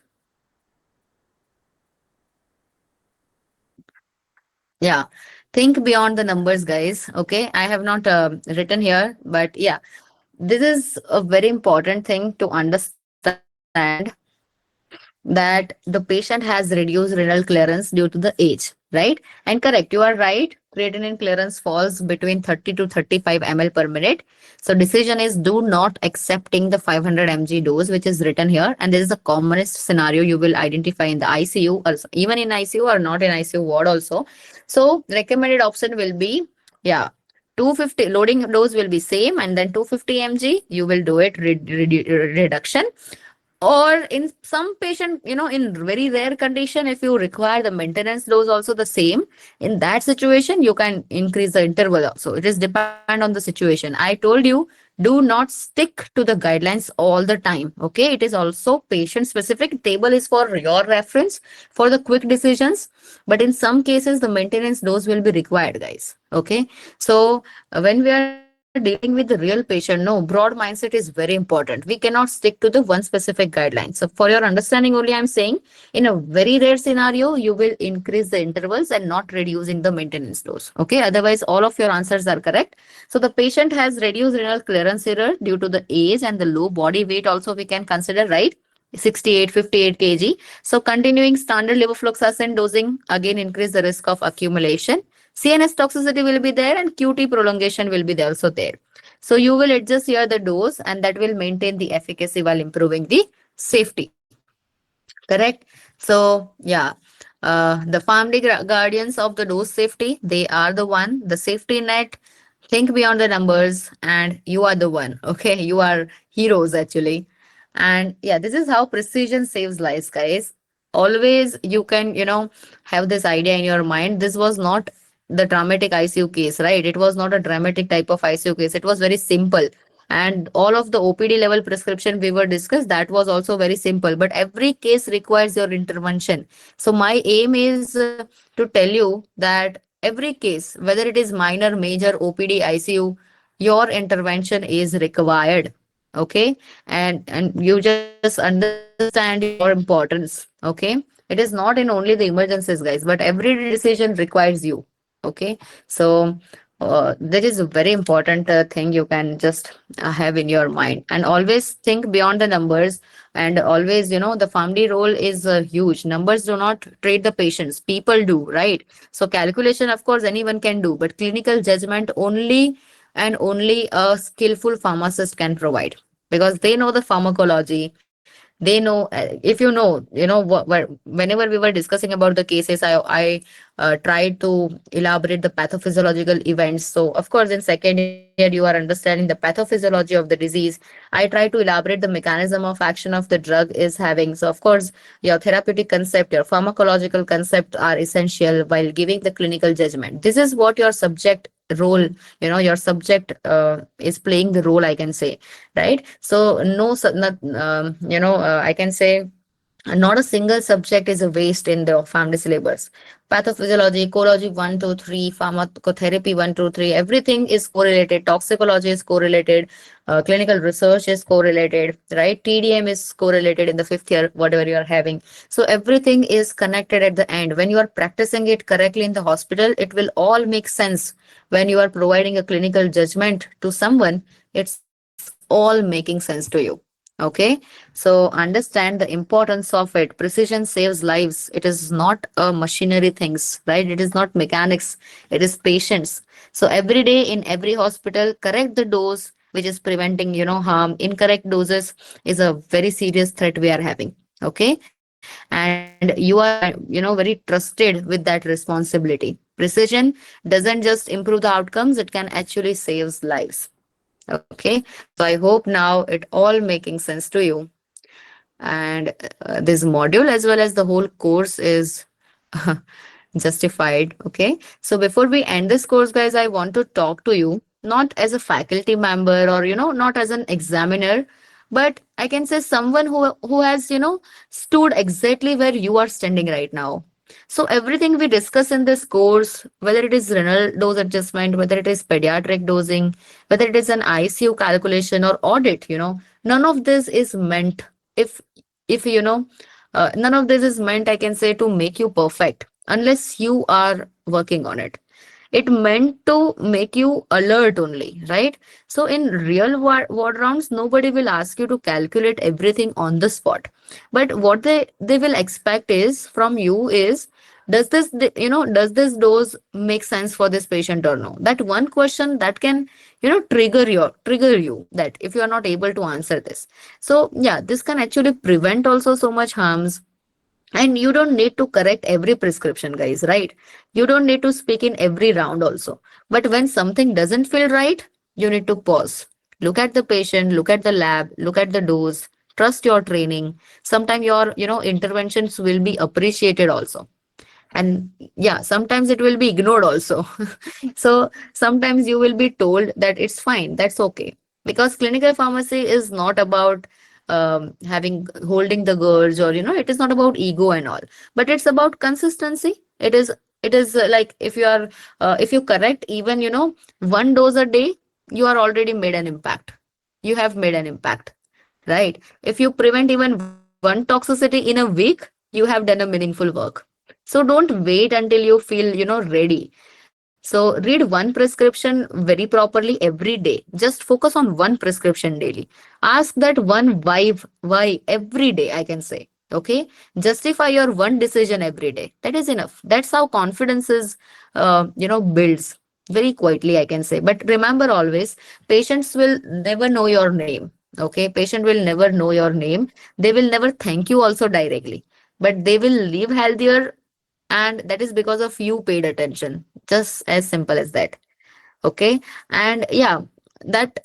Yeah. Think beyond the numbers, guys. Okay. I have not written here, but yeah, this is a very important thing to understand that the patient has reduced renal clearance due to the age, right? And correct, you are right. Creatinine clearance falls between 30 to 35 ml per minute. So decision is do not accepting the 500 mg dose, which is written here. And this is the commonest scenario you will identify in the ICU, or even in ICU or not in ICU ward also. So recommended option will be, yeah, 250 loading dose will be same, and then 250 mg you will do it reduction. Or in some patient, in very rare condition, if you require the maintenance dose also the same, in that situation you can increase the interval also. It is depend on the situation. I told you, do not stick to the guidelines all the time, okay? It is also patient specific. Table is for your reference for the quick decisions, but in some cases the maintenance dose will be required, guys, okay? So when we are dealing with the real patient, no, broad mindset is very important. We cannot stick to the one specific guideline. So for your understanding only, I'm saying in a very rare scenario, you will increase the intervals and not reducing the maintenance dose. Okay. Otherwise, all of your answers are correct. So the patient has reduced renal clearance error due to the age and the low body weight. Also, we can consider, right? 68, 58 kg. So continuing standard levofloxacin dosing again increase the risk of accumulation. CNS toxicity will be there and QT prolongation will be there also there. So you will adjust here the dose and that will maintain the efficacy while improving the safety. Correct? So yeah, the family guardians of the dose safety, they are the one, the safety net. Think beyond the numbers and you are the one. Okay, you are heroes actually. And yeah, this is how precision saves lives, guys. Always you can, have this idea in your mind. This was not the dramatic ICU case, right? It was not a dramatic type of ICU case. It was very simple. And all of the OPD level prescription we were discussed, that was also very simple. But every case requires your intervention. So my aim is to tell you that every case, whether it is minor, major, OPD, ICU, your intervention is required. Okay. And you just understand your importance. Okay. It is not in only the emergencies, guys, but every decision requires you. Okay. So that is a very important thing you can just have in your mind, and always think beyond the numbers. And always, the family role is huge. Numbers do not treat the patients, people do, right? So calculation, of course, anyone can do, but clinical judgment only and only a skillful pharmacist can provide, because they know the pharmacology, They know, if you know, whenever we were discussing about the cases, I tried to elaborate the pathophysiological events. So of course in second year you are understanding the pathophysiology of the disease. I try to elaborate the mechanism of action of the drug is having. So of course your therapeutic concept, your pharmacological concept are essential while giving the clinical judgment. This is what your subject role, your subject is playing the role, I can say, right? So no, not, I can say not a single subject is a waste in the family syllabus. Pathophysiology, ecology 1, 2, 3, pharmacotherapy 1, 2, 3, everything is correlated. Toxicology is correlated. Clinical research is correlated, right? TDM is correlated in the fifth year, whatever you are having. So everything is connected at the end. When you are practicing it correctly in the hospital, it will all make sense. When you are providing a clinical judgment to someone, it's all making sense to you. Okay, so understand the importance of it. Precision saves lives. It is not a machinery things, right? It is not mechanics. It is patience. So every day in every hospital, correct the dose, which is preventing, harm. Incorrect doses is a very serious threat we are having. Okay, and you are, very trusted with that responsibility. Precision doesn't just improve the outcomes; it can actually saves lives. Okay, so I hope now it all making sense to you. And this module as well as the whole course is justified. Okay, so before we end this course, guys, I want to talk to you not as a faculty member or not as an examiner, but I can say someone who has stood exactly where you are standing right now. So everything we discuss in this course, whether it is renal dose adjustment, whether it is pediatric dosing, whether it is an ICU calculation or audit, none of this is meant, if none of this is meant, I can say, to make you perfect unless you are working on it. It meant to make you alert only, right? So in real ward rounds, nobody will ask you to calculate everything on the spot. But what they will expect is from you is, does this dose make sense for this patient or no? That one question that can trigger you, that if you are not able to answer this. So yeah, this can actually prevent also so much harms. And you don't need to correct every prescription, guys, right? You don't need to speak in every round also. But when something doesn't feel right, you need to pause. Look at the patient, look at the lab, look at the dose, trust your training. Sometimes your, interventions will be appreciated also. And yeah, sometimes it will be ignored also. So sometimes you will be told that it's fine, that's okay. Because clinical pharmacy is not about having holding the girls, or it is not about ego and all, but it's about consistency. It is like, if you correct even one dose a day, you are already made an impact. You have made an impact, right? If you prevent even one toxicity in a week, you have done a meaningful work. So don't wait until you feel ready. So read one prescription very properly every day. Just focus on one prescription daily. Ask that one why every day, I can say. Okay, justify your one decision every day. That is enough. That's how confidence is builds very quietly, I can say. But remember always, patients will never know your name. Okay, patient will never know your name. They will never thank you also directly, but they will live healthier, and that is because of you paid attention. Just as simple as that. Okay, and yeah, that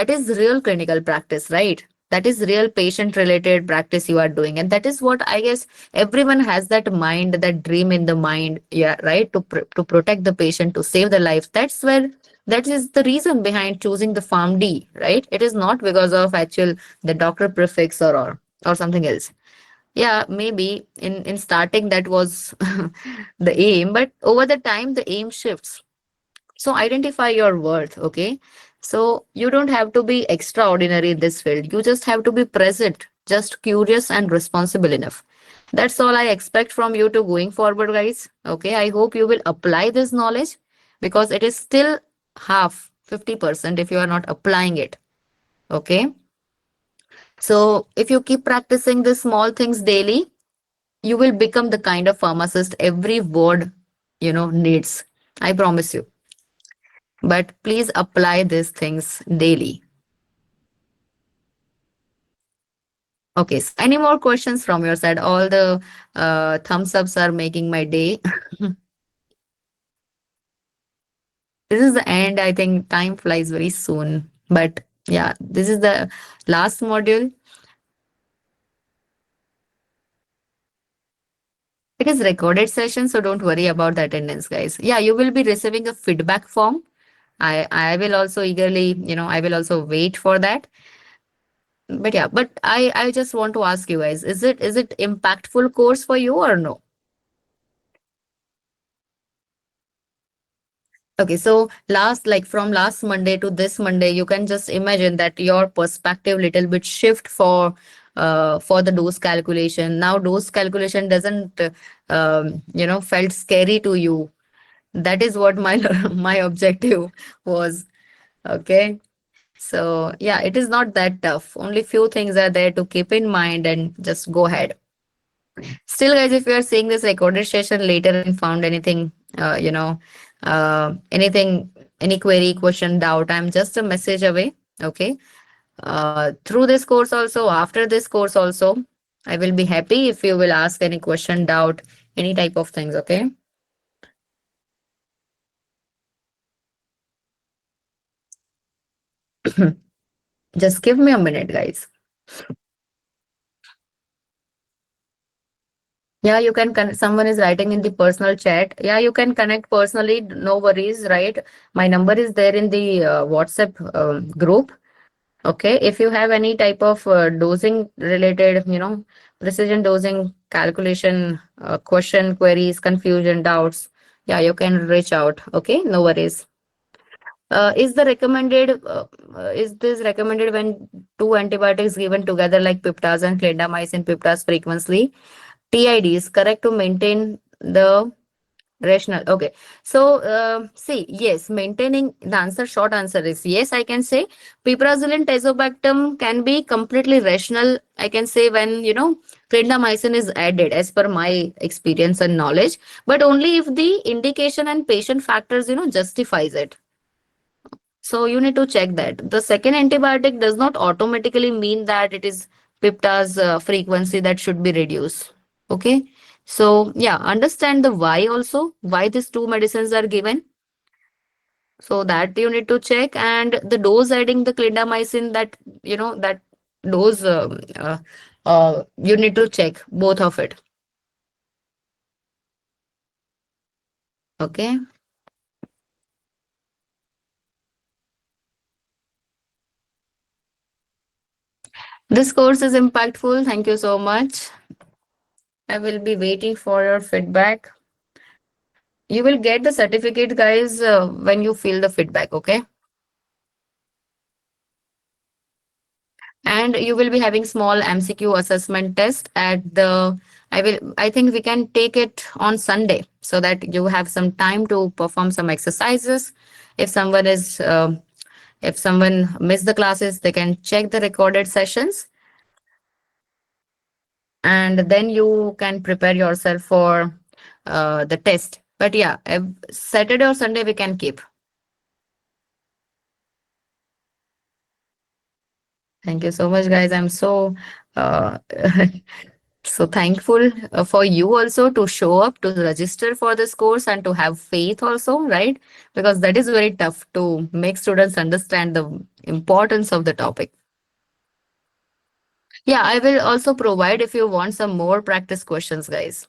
is real clinical practice, right? That is real patient related practice you are doing, and that is what I guess everyone has, that mind, that dream in the mind. Yeah, right, to protect the patient, to save the lives. That is the reason behind choosing the PharmD, right? It is not because of actual the doctor prefix or something else. Yeah, maybe in starting that was the aim, but over the time the aim shifts. So identify your worth. Okay, so you don't have to be extraordinary in this field. You just have to be present, just curious and responsible enough. That's all I expect from you to going forward, guys. Okay, I hope you will apply this knowledge, because it is still half 50% if you are not applying it. Okay, so if you keep practicing the small things daily, you will become the kind of pharmacist every ward needs. I promise you. But please apply these things daily. Okay, so any more questions from your side? All the thumbs ups are making my day. This is the end. I think time flies very soon. But yeah, this is the last module. It is recorded session, so don't worry about the attendance, guys. Yeah, you will be receiving a feedback form. I will also eagerly, I will also wait for that. But yeah, but I just want to ask you guys, is it impactful course for you or no? Okay, so from last Monday to this Monday, you can just imagine that your perspective little bit shift for the dose calculation. Now dose calculation doesn't felt scary to you. That is what my my objective was. Okay. So yeah, it is not that tough. Only few things are there to keep in mind and just go ahead. Still, guys, if you are seeing this recorded session later and found anything, anything, any query, question, doubt, I'm just a message away. Okay. Through this course also, after this course also, I will be happy if you will ask any question, doubt, any type of things. Okay. Just give me a minute, guys. Yeah, you can connect. Someone is writing in the personal chat. Yeah, you can connect personally. No worries, right? My number is there in the WhatsApp group. Okay, if you have any type of dosing related, precision dosing calculation, question, queries, confusion, doubts, yeah, you can reach out. Okay, no worries. Is this recommended when two antibiotics given together like piptaz and clindamycin piptaz frequently? TID is correct to maintain the rational. Okay. So, see, yes, maintaining the answer, short answer is yes, I can say. Piperazolin tazobactam can be completely rational, I can say, when, clindamycin is added, as per my experience and knowledge, but only if the indication and patient factors, justifies it. So, you need to check that. The second antibiotic does not automatically mean that it is piptaz frequency that should be reduced. Okay. So, yeah, understand the why also, why these two medicines are given. So that you need to check, and the dose adding the clindamycin, that dose, you need to check both of it. Okay. This course is impactful. Thank you so much. I will be waiting for your feedback. You will get the certificate, guys, when you fill the feedback. Okay. And you will be having small MCQ assessment test at the I think we can take it on Sunday so that you have some time to perform some exercises. If someone is if someone missed the classes, they can check the recorded sessions, and then you can prepare yourself for the test. But yeah, Saturday or Sunday we can keep. Thank you so much, guys. I'm so uh, so thankful for you also to show up, to register for this course, and to have faith also, right? Because that is very tough to make students understand the importance of the topic. Yeah, I will also provide if you want some more practice questions, guys.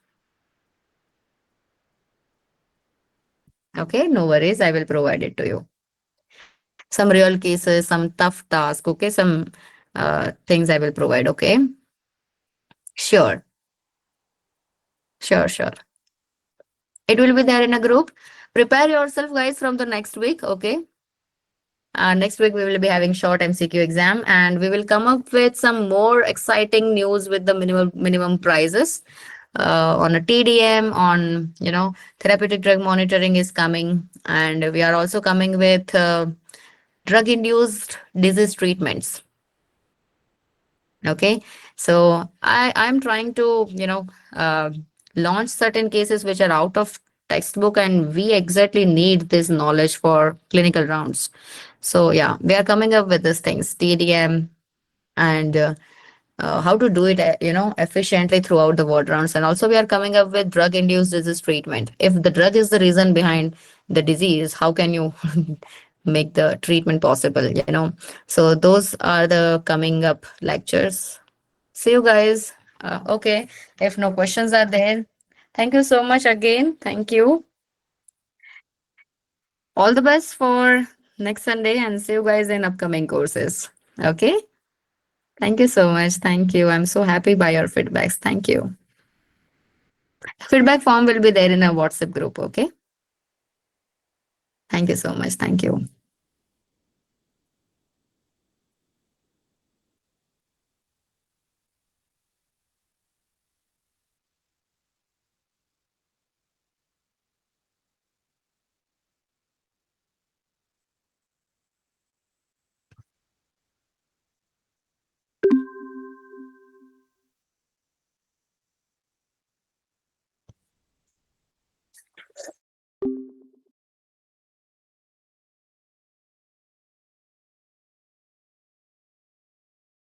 Okay, no worries. I will provide it to you. Some real cases, some tough task. Okay, some things I will provide. Okay, sure, sure. It will be there in a group. Prepare yourself, guys, from the next week. Okay. Next week we will be having short MCQ exam, and we will come up with some more exciting news with the minimum prices on a TDM, on therapeutic drug monitoring is coming, and we are also coming with drug induced disease treatments. Okay, so I'm trying to launch certain cases which are out of textbook, and we exactly need this knowledge for clinical rounds. So yeah, we are coming up with these things, TDM and how to do it, efficiently throughout the ward rounds. And also, we are coming up with drug-induced disease treatment. If the drug is the reason behind the disease, how can you make the treatment possible? So those are the coming up lectures. See you guys. Okay, if no questions are there, thank you so much again. Thank you. All the best for next Sunday and see you guys in upcoming courses. Okay. Thank you so much. Thank you. I'm so happy by your feedbacks. Thank you. Feedback form will be there in a WhatsApp group. Okay. Thank you so much. Thank you.